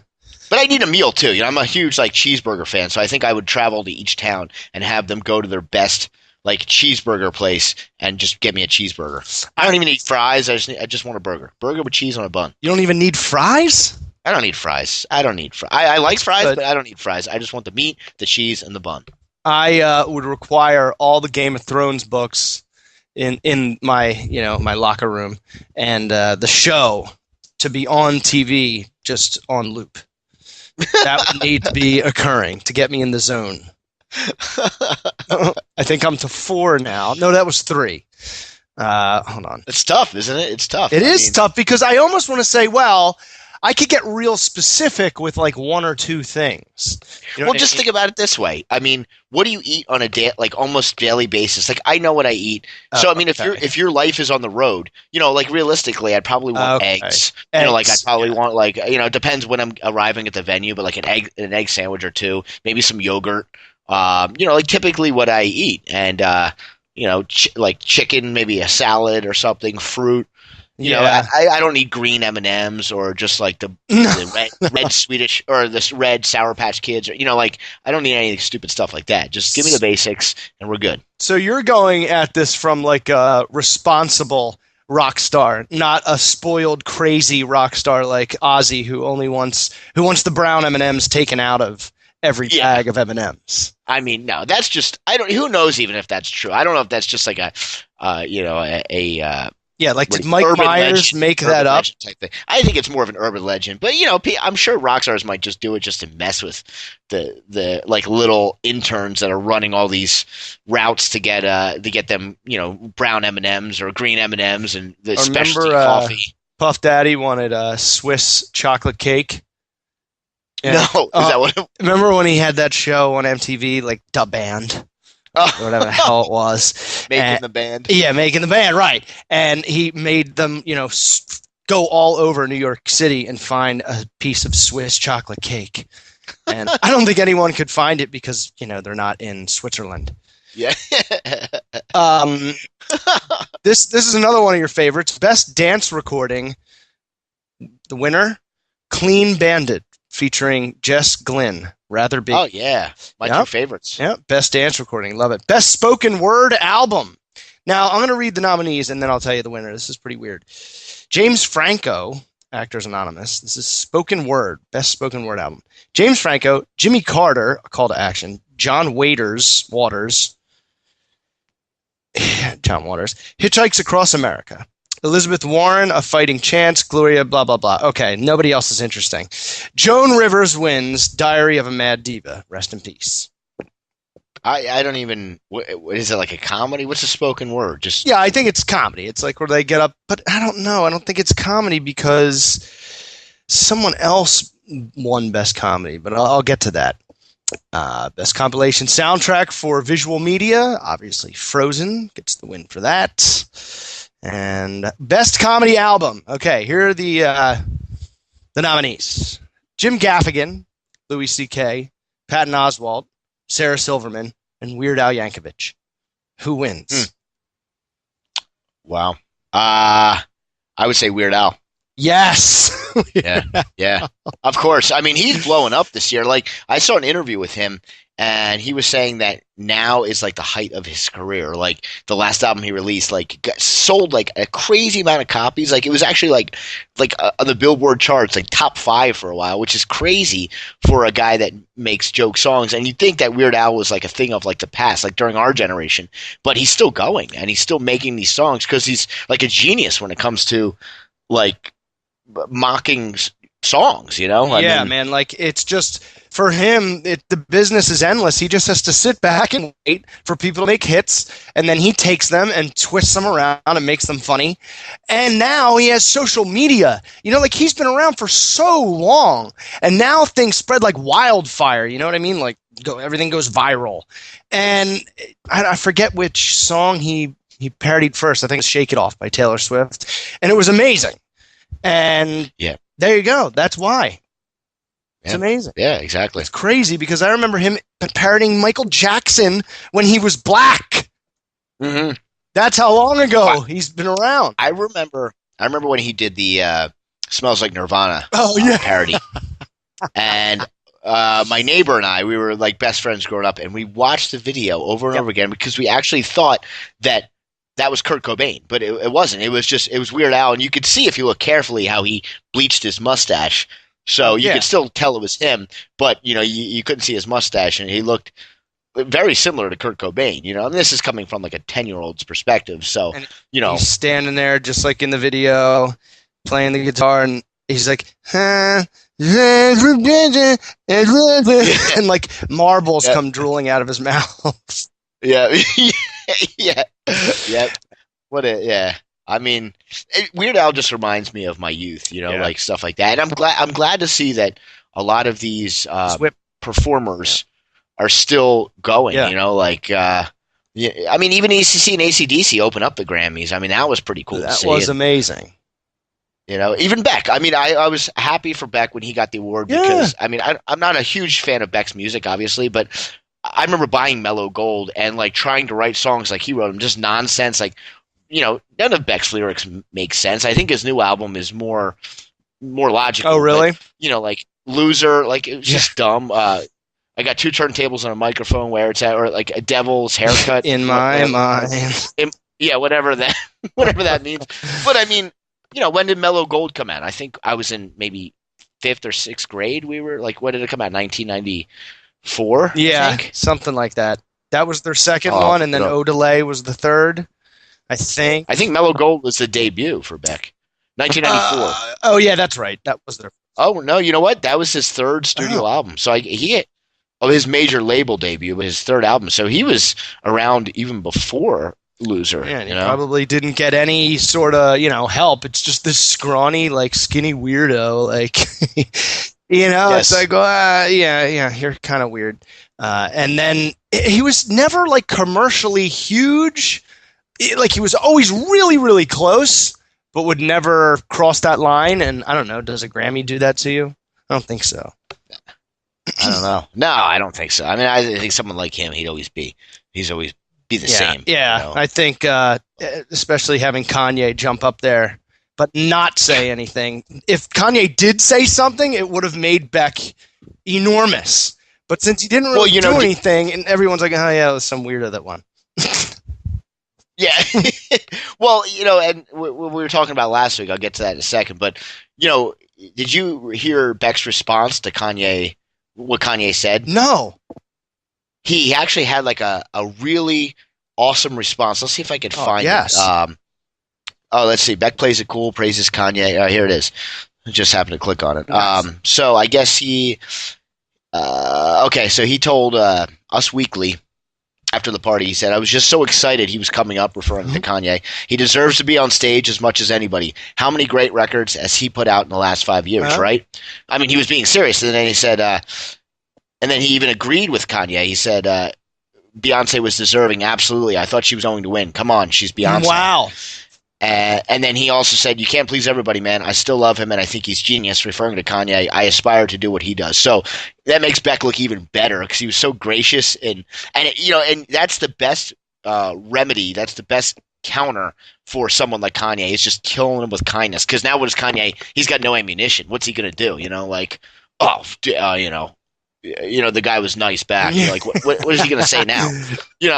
But I need a meal too. You know, I'm a huge like cheeseburger fan, so I think I would travel to each town and have them go to their best like cheeseburger place and just get me a cheeseburger. I don't even eat fries. I just want a burger. Burger with cheese on a bun. You don't even need fries? I don't need fries. I like fries, but I don't need fries. I just want the meat, the cheese, and the bun. I would require all the Game of Thrones books in my my locker room, and the show to be on TV just on loop. That would need to be occurring to get me in the zone. I think I'm to 4 now. No, that was 3. Hold on. It's tough, isn't it? It's tough. It is tough because I almost want to say, well, I could get real specific with like one or two things. You know well, just think about it this way. I mean, what do you eat on a like almost daily basis? Like I know what I eat. So I mean, if your life is on the road, like realistically, I'd probably want eggs. Like I'd probably want like it depends when I'm arriving at the venue, but like an egg sandwich or two, maybe some yogurt. Like typically what I eat, and like chicken, maybe a salad or something, fruit. I don't eat green M&Ms or just like the red Swedish or this red Sour Patch Kids or like I don't need any stupid stuff like that. Just give me the basics and we're good. So you're going at this from like a responsible rock star, not a spoiled crazy rock star like Ozzy who wants the brown M&Ms taken out of every bag of M&Ms. I mean, no, that's just who knows even if that's true. I don't know if that's just like did Mike Myers make that up? Type thing. I think it's more of an urban legend, but I'm sure rock stars might just do it just to mess with the like little interns that are running all these routes to get them brown M&Ms or green M&Ms and the specialty coffee. Puff Daddy wanted a Swiss chocolate cake. Yeah. No, is that what? Remember when he had that show on MTV, like Da Band? Or whatever the hell it was. Making the band. Yeah, making the band, right. And he made them, go all over New York City and find a piece of Swiss chocolate cake. And I don't think anyone could find it because, they're not in Switzerland. Yeah. This is another one of your favorites. Best dance recording. The winner, Clean Bandit, featuring Jess Glynn. Rather Big. Oh, yeah. My two favorites. Yeah. Best dance recording. Love it. Best spoken word album. Now, I'm going to read the nominees, and then I'll tell you the winner. This is pretty weird. James Franco, Actors Anonymous. This is spoken word. Best spoken word album. James Franco, Jimmy Carter, A Call to Action, John Waters, Hitchhikes Across America. Elizabeth Warren, A Fighting Chance, Gloria, blah, blah, blah. Okay, nobody else is interesting. Joan Rivers wins Diary of a Mad Diva. Rest in peace. I don't even... What, is it like a comedy? What's a spoken word? Yeah, I think it's comedy. It's like where they get up... But I don't know. I don't think it's comedy because someone else won Best Comedy, but I'll get to that. Best Compilation Soundtrack for Visual Media. Obviously, Frozen gets the win for that. And Best Comedy Album. Okay, here are the nominees. Jim Gaffigan, Louis C.K., Patton Oswalt, Sarah Silverman, and Weird Al Yankovic. Who wins? Wow. I would say Weird Al. Yes. Yeah. Of course. I mean, he's blowing up this year. Like, I saw an interview with him, and he was saying that now is like the height of his career. Like the last album he released, like sold like a crazy amount of copies. Like it was actually like on the Billboard charts, like top 5 for a while, which is crazy for a guy that makes joke songs. And you'd think that Weird Al was like a thing of like the past, like during our generation, but he's still going and he's still making these songs because he's like a genius when it comes to like mocking songs, Yeah, man. Like it's just for him, the business is endless. He just has to sit back and wait for people to make hits, and then he takes them and twists them around and makes them funny. And now he has social media. Like he's been around for so long, and now things spread like wildfire. You know what I mean? Like everything goes viral. And I forget which song he parodied first. I think it's "Shake It Off" by Taylor Swift, and it was amazing. And there you go. That's why. It's amazing. Yeah, exactly. It's crazy because I remember him parodying Michael Jackson when he was black. Mm-hmm. That's how long ago he's been around. I remember when he did the "Smells Like Nirvana" parody. And my neighbor and I, we were like best friends growing up, and we watched the video over and over again because we actually thought that was Kurt Cobain, but it wasn't. It was Weird Al, and you could see if you look carefully how he bleached his mustache. So you could still tell it was him, but you couldn't see his mustache, and he looked very similar to Kurt Cobain. And this is coming from like a 10-year-old's perspective. So he's standing there just like in the video, playing the guitar, and he's like, and like marbles come drooling out of his mouth. Yeah. Yeah. I mean, Weird Al just reminds me of my youth, Yeah. like stuff like that. And I'm glad to see that a lot of these performers are still going. Yeah. Yeah, I mean, even ECC and AC/DC open up the Grammys. I mean, that was pretty cool to That see. was amazing. Even Beck. I mean, I was happy for Beck when he got the award because, I mean, I'm not a huge fan of Beck's music, obviously, but I remember buying Mellow Gold and like trying to write songs like he wrote them, just nonsense. Like, none of Beck's lyrics make sense. I think his new album is more logical. Oh, really? But, like Loser, like it was just dumb. I got 2 turntables and a microphone where it's at, or like a devil's haircut in my mind. Whatever that means. But I mean, when did Mellow Gold come out? I think I was in maybe 5th or 6th grade. We were like, when did it come out? 1994. Yeah, something like that. That was their second one, and then Odelay was the third. I think Mellow Gold was the debut for Beck. 1994. Oh yeah, that's right. That was their. Oh no, you know what? That was his 3rd studio album. So his major label debut, but his 3rd album. So he was around even before Loser. Yeah, and he probably didn't get any sort of help. It's just this scrawny, like skinny weirdo, like Yes. It's like you're kind of weird. And then he was never like commercially huge. Like he was always really, really close, but would never cross that line. And I don't know, does a Grammy do that to you? I don't think so. I don't know. No, I don't think so. I mean, I think someone like him, he'd always be the same. Yeah, I think especially having Kanye jump up there, but not say anything. If Kanye did say something, it would have made Beck enormous. But since he didn't really do anything, and everyone's like, oh yeah, it was some weirdo that won. Yeah. Well, and we were talking about last week. I'll get to that in a second. But, did you hear Beck's response to Kanye, what Kanye said? No. He actually had like a really awesome response. Let's see if I could find it. Let's see. Beck plays it cool, praises Kanye. Here it is. I just happened to click on it. Nice. So I guess he so he told Us Weekly after the party, he said, I was just so excited he was coming up, referring to Kanye. He deserves to be on stage as much as anybody. How many great records has he put out in the last 5 years, right? I mean, he was being serious. And then he said, and then he even agreed with Kanye. He said, Beyonce was deserving. Absolutely. I thought she was going to win. Come on. She's Beyonce. Wow. And then he also said, you can't please everybody, man. I still love him, and I think he's genius, referring to Kanye. I aspire to do what he does. So that makes Beck look even better because he was so gracious. And that's the best remedy. That's the best counter for someone like Kanye is just killing him with kindness. Because now what is Kanye? He's got no ammunition. What's he going to do? The guy was nice back. Like, what is he going to say now?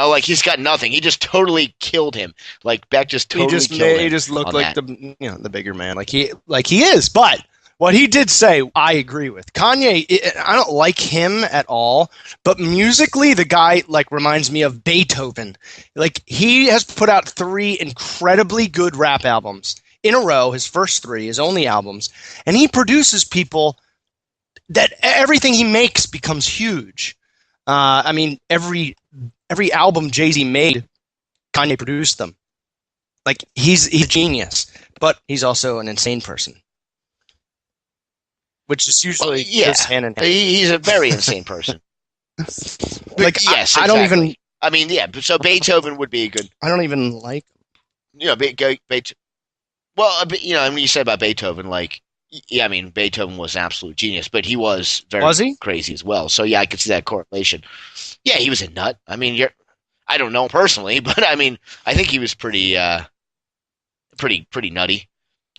Like he's got nothing. He just totally killed him. Like Beck just totally killed him. He just looked like the bigger man, like he is. But what he did say, I agree with. Kanye, I don't like him at all. But musically, the guy like reminds me of Beethoven. Like he has put out 3 incredibly good rap albums in a row. His first 3, his only albums, and he produces people that everything he makes becomes huge. I mean, every album Jay-Z made, Kanye produced them. Like he's a genius, but he's also an insane person, which is usually goes hand in hand. He's a very insane person. Like yes, I don't even. I mean, yeah. So Beethoven would be a good. I don't even like. Beethoven. Well, I mean, you said about Beethoven, like. Yeah, I mean, Beethoven was an absolute genius, but he was very crazy as well. So, yeah, I could see that correlation. Yeah, he was a nut. I mean, I don't know him personally, but I mean, I think he was pretty nutty.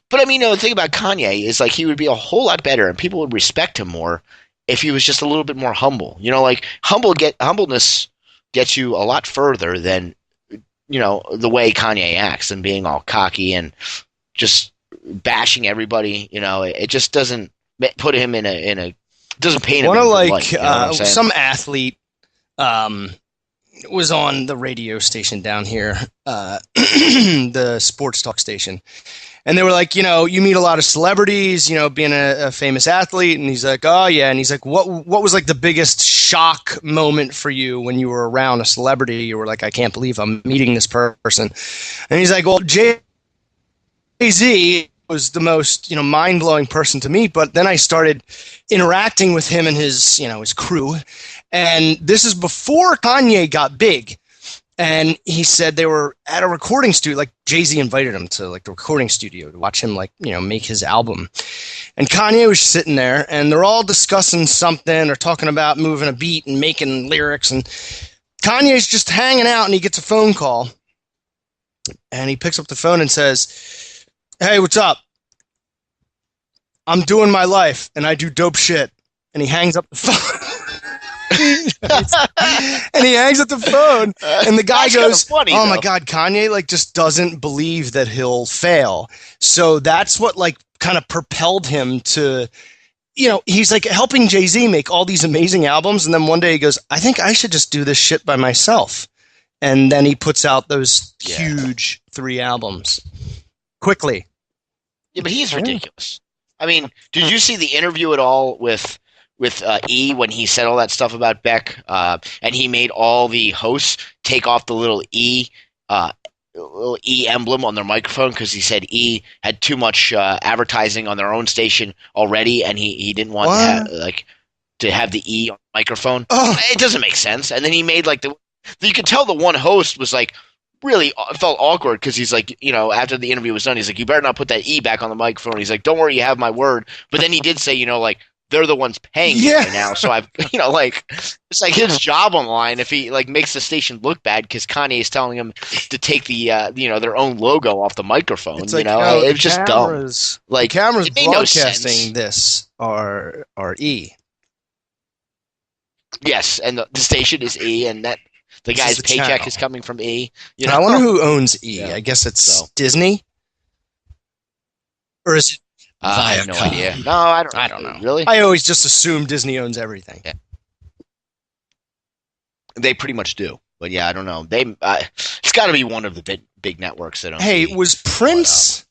But I mean, the thing about Kanye is like he would be a whole lot better, and people would respect him more if he was just a little bit more humble. Like humbleness gets you a lot further than the way Kanye acts and being all cocky and just bashing everybody. It just doesn't put him in a doesn't paint him in a good light, some athlete was on the radio station down here, the sports talk station. And they were like, you meet a lot of celebrities, being a famous athlete. And he's like, oh, yeah. And he's like, what was like the biggest shock moment for you when you were around a celebrity? You were like, I can't believe I'm meeting this person. And he's like, well, Jay-Z was the most, mind-blowing person to meet. But then I started interacting with him and his crew. And this is before Kanye got big. And he said they were at a recording studio, like Jay-Z invited him to like the recording studio to watch him make his album. And Kanye was sitting there and they're all discussing something or talking about moving a beat and making lyrics. And Kanye's just hanging out and he gets a phone call. And he picks up the phone and says, hey, what's up? I'm doing my life and I do dope shit. And he hangs up the phone. And he hangs up the phone and the guy goes, funny, oh my God, Kanye just doesn't believe that he'll fail. So that's what kind of propelled him to, he's like helping Jay-Z make all these amazing albums. And then one day he goes, I think I should just do this shit by myself. And then he puts out those huge 3 albums quickly. Yeah, but he's ridiculous. I mean, did you see the interview at all with E when he said all that stuff about Beck, and he made all the hosts take off the little E emblem on their microphone because he said E had too much advertising on their own station already, and he didn't want to have the E on the microphone. Oh. It doesn't make sense. And then he made you could tell the one host was really felt awkward because he's like, after the interview was done, he's like, you better not put that E back on the microphone. He's like, don't worry, you have my word. But then he did say, they're the ones paying me right now. So I've, it's like his job on the line if he makes the station look bad because Kanye is telling him to take the, their own logo off the microphone. It's it's just dumb. The cameras broadcasting this are E. Yes. And the station is E and that the guy's paycheck is coming from E. I wonder who owns E. Yeah. I guess it's Disney. Or is it? I have no idea. No, I don't know. Really? I always just assume Disney owns everything. Yeah. They pretty much do. But yeah, I don't know. It's got to be one of the big networks that own. Hey, was Prince...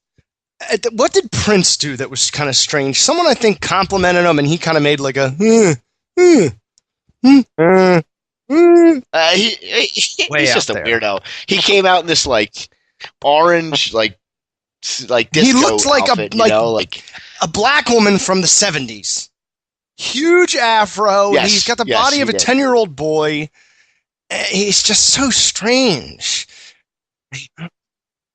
What did Prince do that was kind of strange? Someone, I think, complimented him, and he kind of made like a... he's just a weirdo. He came out in this orange disco he looked like outfit, a black woman from the 70s. Huge afro. Yes, he's got the body of a 10-year-old boy. He's just so strange.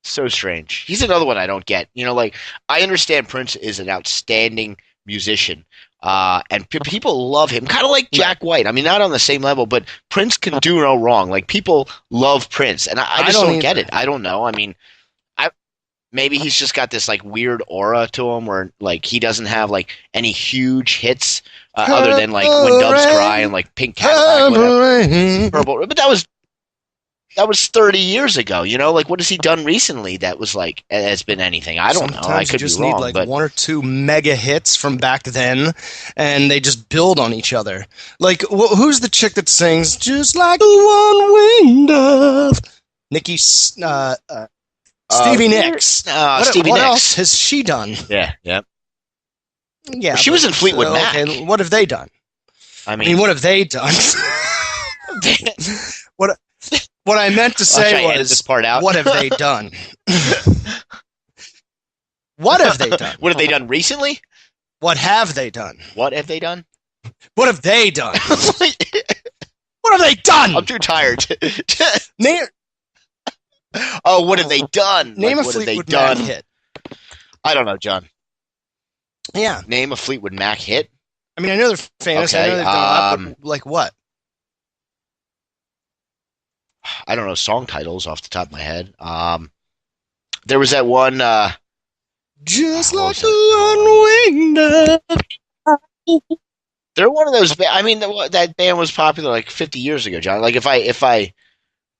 So strange. He's another one I don't get. I understand Prince is an outstanding musician. And people love him, kind of like Jack White. I mean, not on the same level, but Prince can do no wrong. People love Prince, and I just don't get it. I don't know. I mean, maybe he's just got this weird aura to him where he doesn't have any huge hits other than When Doves Cry and Pink Cadillac, Purple. But that was 30 years ago. What has he done recently that was has been anything? I don't know. I could just be wrong, need but 1 or 2 mega hits from back then, and they just build on each other. Who's the chick that sings "Just Like a One-Winged Dove"? Nikki. Stevie Nicks. Stevie Nicks. What else has she done? Yeah. Yeah. Well, she was in Fleetwood Mac. Okay, what have they done? I mean, what have they done? What I meant to say was, this part out. What have they done? What have they done? What have they done recently? What have they done? What have they done? What have they done? What have they done? I'm too tired. Oh, what have they done? Name a Fleetwood Mac hit. I don't know, John. Yeah. Name a Fleetwood Mac hit. I mean, I know they're famous. Okay, I know they've done a lot, but what? I don't know song titles off the top of my head. There was that one. Just like a one-winged dove. They're one of those. I mean, that band was popular 50 years ago, John. If I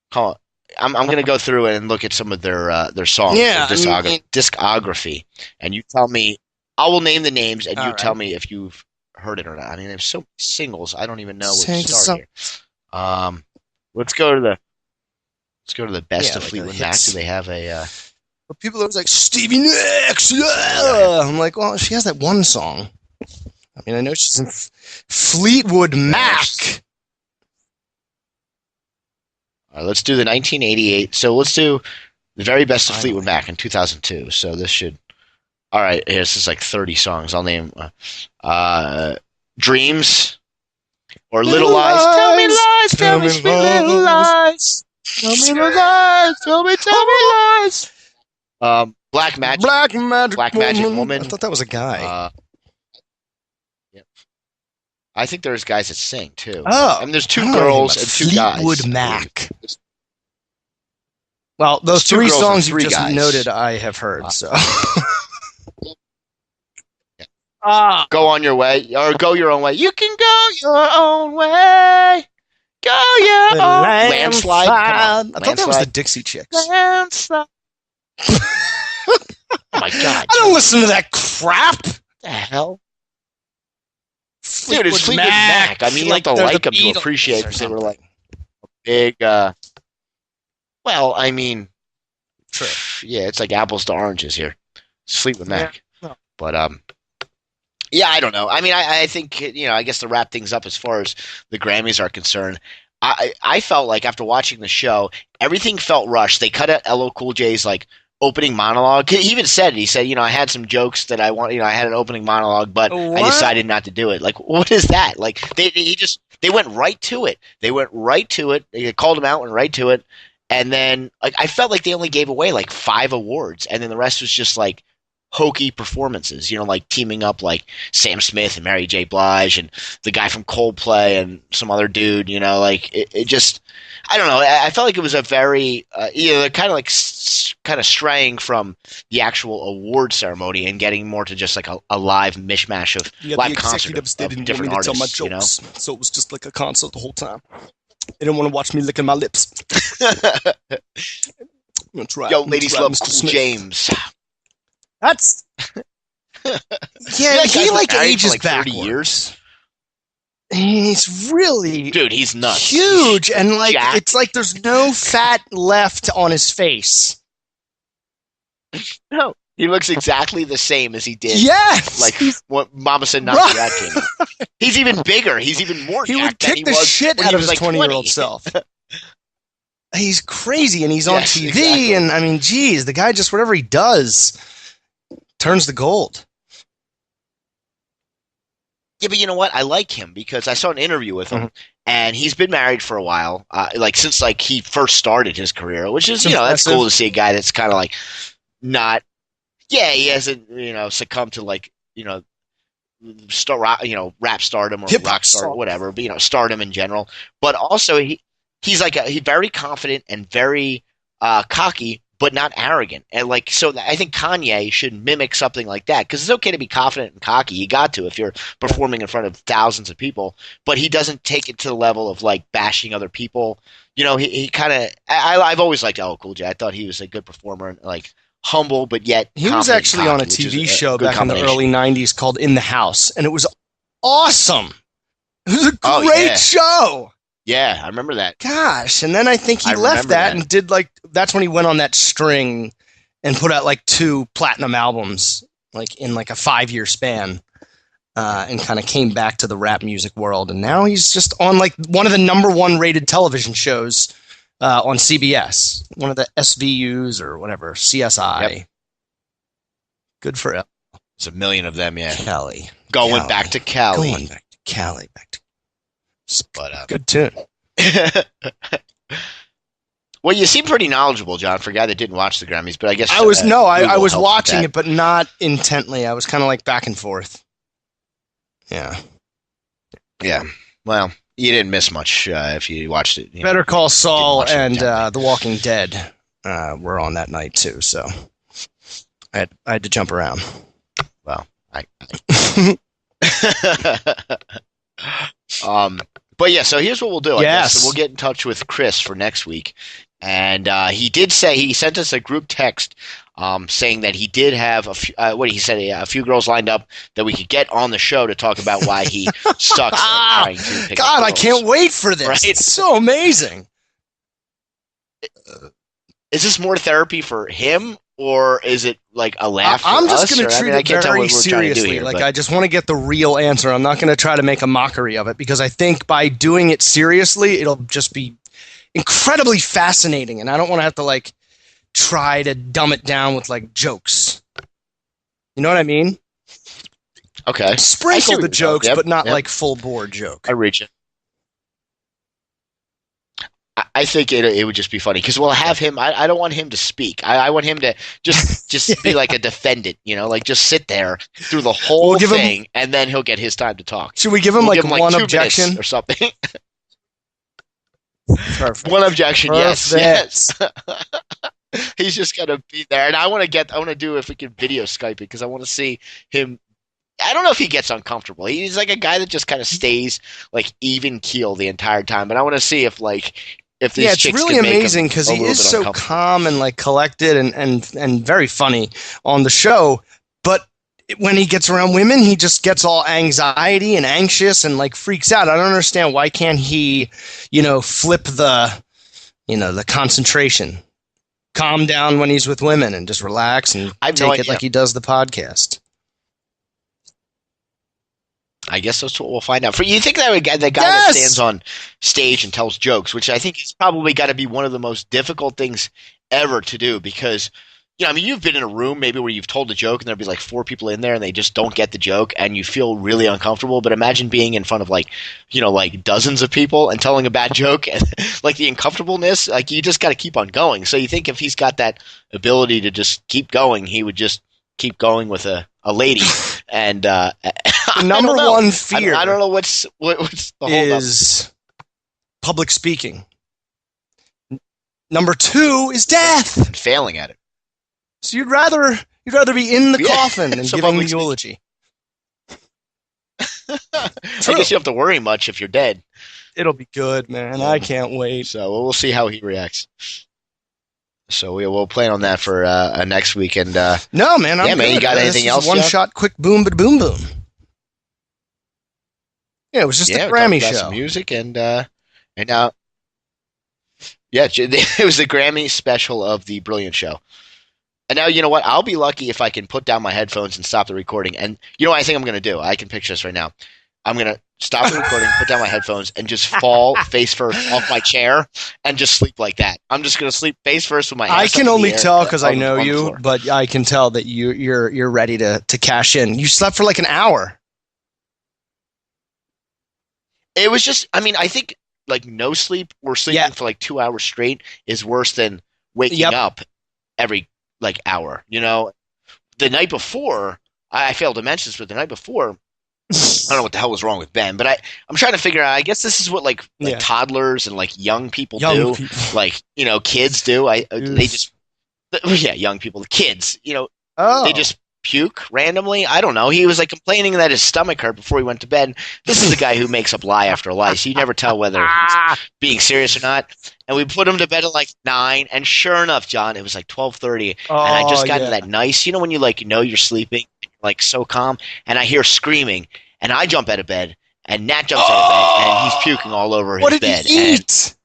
call it. I'm going to go through and look at some of their songs, their discography, and you tell me. I will name the names, and you tell me if you've heard it or not. I mean, there's so many singles. I don't even know where to start here. Let's go to the best of like Fleetwood Mac. Do they have a? But people are always like Stevie Nicks. Yeah! I'm like, well, she has that one song. I mean, I know she's in Fleetwood Mac. All right, let's do the 1988. So let's do the very best of Fleetwood Mac in 2002. So this should. All right, this is like 30 songs. I'll name Dreams or Little Lies. Tell me lies, tell me sweet little lies. Tell me lies, tell me lies. Black Magic Woman. I thought that was a guy. Yeah. I think there's guys that sing too. Oh, and there's two girls and two guys. Fleetwood Mac. Well, those three songs you just noted, I have heard. So, go on your way or go your own way. You can go your own way. Go your own landslide. I thought that was the Dixie Chicks. Landslide. Oh my God! I don't listen to that crap. What the hell? Dude, it's Fleetwood Mac. I mean, you have to like them to appreciate them. They were like big. Well, I mean, true. Yeah, it's like apples to oranges here. It's Fleetwood Mac, no. But yeah, I don't know. I mean, I think I guess to wrap things up as far as the Grammys are concerned, I felt like after watching the show, everything felt rushed. They cut out LL Cool J's like opening monologue. He even said it. He said, I had some jokes that I want. I had an opening monologue, but I decided not to do it. Like, what is that? Like, they went right to it. They went right to it. They called him out, went right to it, and then like I felt like they only gave away like 5 awards, and then the rest was just like hokey performances. Like teaming up like Sam Smith and Mary J. Blige and the guy from Coldplay and some other dude. Like it just. I don't know. I felt like it was a very, kind of straying from the actual award ceremony and getting more to just like a live mishmash of live concert of different artists. So it was just like a concert the whole time. They didn't want to watch me licking my lips. Yo, ladies love Cool James. That's he like ages like 30 backwards. years. He's really dude. He's nuts. Huge, and like it's like there's no fat left on his face. No, he looks exactly the same as he did. Yes, like what Mama Said Not to That came out. He's even bigger. He's even more. He would kick the shit out of his 20-year-old self. He's crazy, and he's on TV, exactly. And I mean, geez, the guy just whatever he does turns to gold. Yeah, but you know what? I like him because I saw an interview with him, and he's been married for a while, since like he first started his career, which is that's cool to see a guy that's kind of like not. Yeah, he hasn't succumbed to like rap stardom or rock star or whatever, but stardom in general. But also he's like he's very confident and very cocky, but not arrogant. And so I think Kanye should mimic something like that because it's okay to be confident and cocky. You got to if you're performing in front of thousands of people, but he doesn't take it to the level of like bashing other people. He kind of I've always liked LL Cool J. I thought he was a good performer and like humble, but yet he was actually on a TV show back in the early 90s called In the House, and it was awesome. It was a great show. Yeah, I remember that. Gosh, and then I think he left that and did that's when he went on that string and put out like 2 platinum albums like in like a 5-year span and kind of came back to the rap music world. And now he's just on like one of the #1 rated television shows on CBS, one of the SVUs or whatever, CSI. Yep. Good for him. There's a million of them, yeah. Cali. Going back to Cali. But, good tune. Well, you seem pretty knowledgeable, John, for a guy that didn't watch the Grammys. But I guess I was watching it, but not intently. I was kind of like back and forth. Yeah. Yeah. Well, you didn't miss much if you watched it. Better Call Saul and The Walking Dead were on that night too, so I had to jump around. Well, but yeah, so here's what we'll do. I guess. So we'll get in touch with Chris for next week. And he did say, he sent us a group text saying that he did have a few girls lined up that we could get on the show to talk about why he sucks at trying to pick up girls. I can't wait for this. Right? It's so amazing. is this more therapy for him, or is it like a laugh? I'm for just us? going to treat I it can't tell very what we're trying to do seriously. here, Like, but I just want to get the real answer. I'm not going to try to make a mockery of it, because I think by doing it seriously, it'll just be incredibly fascinating, and I don't want to have to like try to dumb it down with like jokes. You know what I mean? okay, Sprinkle the jokes, Yep, but not yep. like full bore joke. I reach it. I think it would just be funny because we'll have him. I don't want him to speak. I want him to just be like a defendant, like just sit there through the whole thing, and then he'll get his time to talk. Should we give him like one objection or something? Perfect. One objection, Perfect. yes. He's just gonna be there, and I want to do if we can video Skype it because I want to see him. I don't know if he gets uncomfortable. He's like a guy that just kind of stays like even keel the entire time, but I want to see if these it's chicks really can make amazing because he is so calm and like collected and very funny on the show, but when he gets around women, he just gets all anxiety and anxious and like freaks out. I don't understand, why can't he, flip the concentration, calm down when he's with women and just relax and take it like he does the podcast. I guess that's what we'll find out. You think that the guy that stands on stage and tells jokes, which I think is probably got to be one of the most difficult things ever to do, because you've been in a room maybe where you've told a joke and there'll be like 4 people in there and they just don't get the joke and you feel really uncomfortable. But imagine being in front of like dozens of people and telling a bad joke, and like the uncomfortableness, like you just got to keep on going. So you think if he's got that ability to just keep going, he would just keep going with a lady. And the number one fear I don't know what's the whole is public speaking. Number 2 is death. Failing at it. So you'd rather be in the coffin than giving the eulogy. I guess you don't have to worry much if you're dead. It'll be good, man. I can't wait. So we'll see how he reacts. So we'll plan on that for next week. And no, man. I'm man. You got anything else? One shot, quick boom, but boom, boom. Yeah, it was just a Grammy show. Some music and now, it was the Grammy special of the Brilliant Show. And now, you know what? I'll be lucky if I can put down my headphones and stop the recording. And you know what I think I'm going to do? I can picture this right now. I'm going to stop the recording, put down my headphones, and just fall face first off my chair and just sleep like that. I'm just going to sleep face first with my hands I can only tell because I know you, but I can tell that you're ready to cash in. You slept for like an hour. It was just, I think like no sleep or sleeping for like 2 hours straight is worse than waking up every like hour. The night before, I failed to mention this, but the night before, I don't know what the hell was wrong with Ben, but I'm trying to figure out, I guess this is what like toddlers and like young people do. Like, kids do. Young people, kids, they just puke randomly. I don't know. He was like complaining that his stomach hurt before he went to bed. This is a guy who makes up lie after lie, so you never tell whether he's being serious or not. And we put him to bed at like 9, and sure enough, John, it was like 12:30, and I just got into that nice, when you like you're sleeping, and you're like so calm, and I hear screaming, and I jump out of bed, and Nat jumps out of bed, and he's puking all over his bed. What did he eat?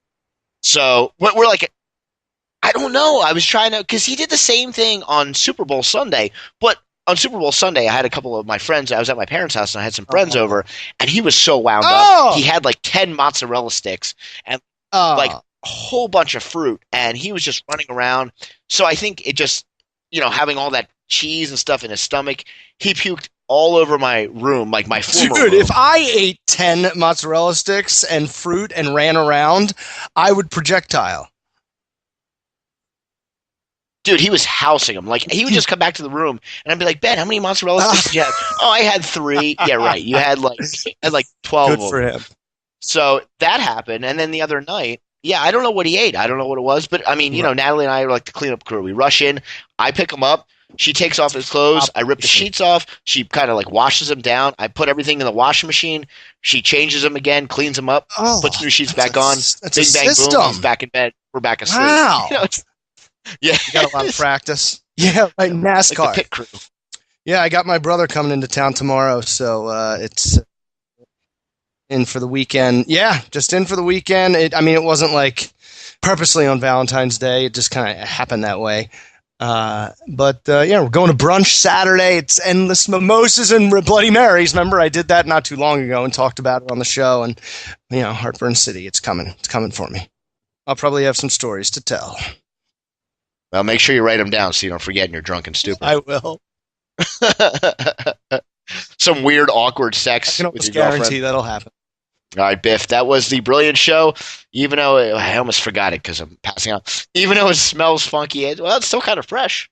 So we're like, I don't know. I was trying to, because he did the same thing on Super Bowl Sunday, but on Super Bowl Sunday, I had a couple of my friends. I was at my parents' house, and I had some friends over, and he was so wound up. He had like 10 mozzarella sticks and like a whole bunch of fruit, and he was just running around. So I think it just, having all that cheese and stuff in his stomach, he puked all over my room, like my former room. Dude, if I ate 10 mozzarella sticks and fruit and ran around, I would projectile. Dude, he was housing them. Like, he would just come back to the room, and I'd be like, Ben, how many mozzarella sticks did you have? Oh, I had 3. Yeah, right. You had like 12 of them. Good for him. So that happened, and then the other night, I don't know what he ate. I don't know what it was, but Natalie and I are like the cleanup crew. We rush in. I pick him up. She takes off his clothes. I rip the sheets off. She kind of like washes them down. I put everything in the washing machine. She changes them again, cleans them up, puts new sheets back on. Bing, bang, boom. He's back in bed. We're back asleep. Wow. Yeah, you got a lot of practice. Yeah, like NASCAR. Like the pit crew. Yeah, I got my brother coming into town tomorrow, so it's in for the weekend. Yeah, just in for the weekend. It wasn't like purposely on Valentine's Day. It just kind of happened that way. But we're going to brunch Saturday. It's endless mimosas and Bloody Marys. Remember, I did that not too long ago and talked about it on the show. And, Heartburn City, it's coming. It's coming for me. I'll probably have some stories to tell. Well, make sure you write them down so you don't forget and you're drunk and stupid. I will. Some weird, awkward sex. I can almost guarantee that'll happen. All right, Biff, that was the Brilliant Show. Even though I almost forgot it because I'm passing out. Even though it smells funky, it's still kind of fresh.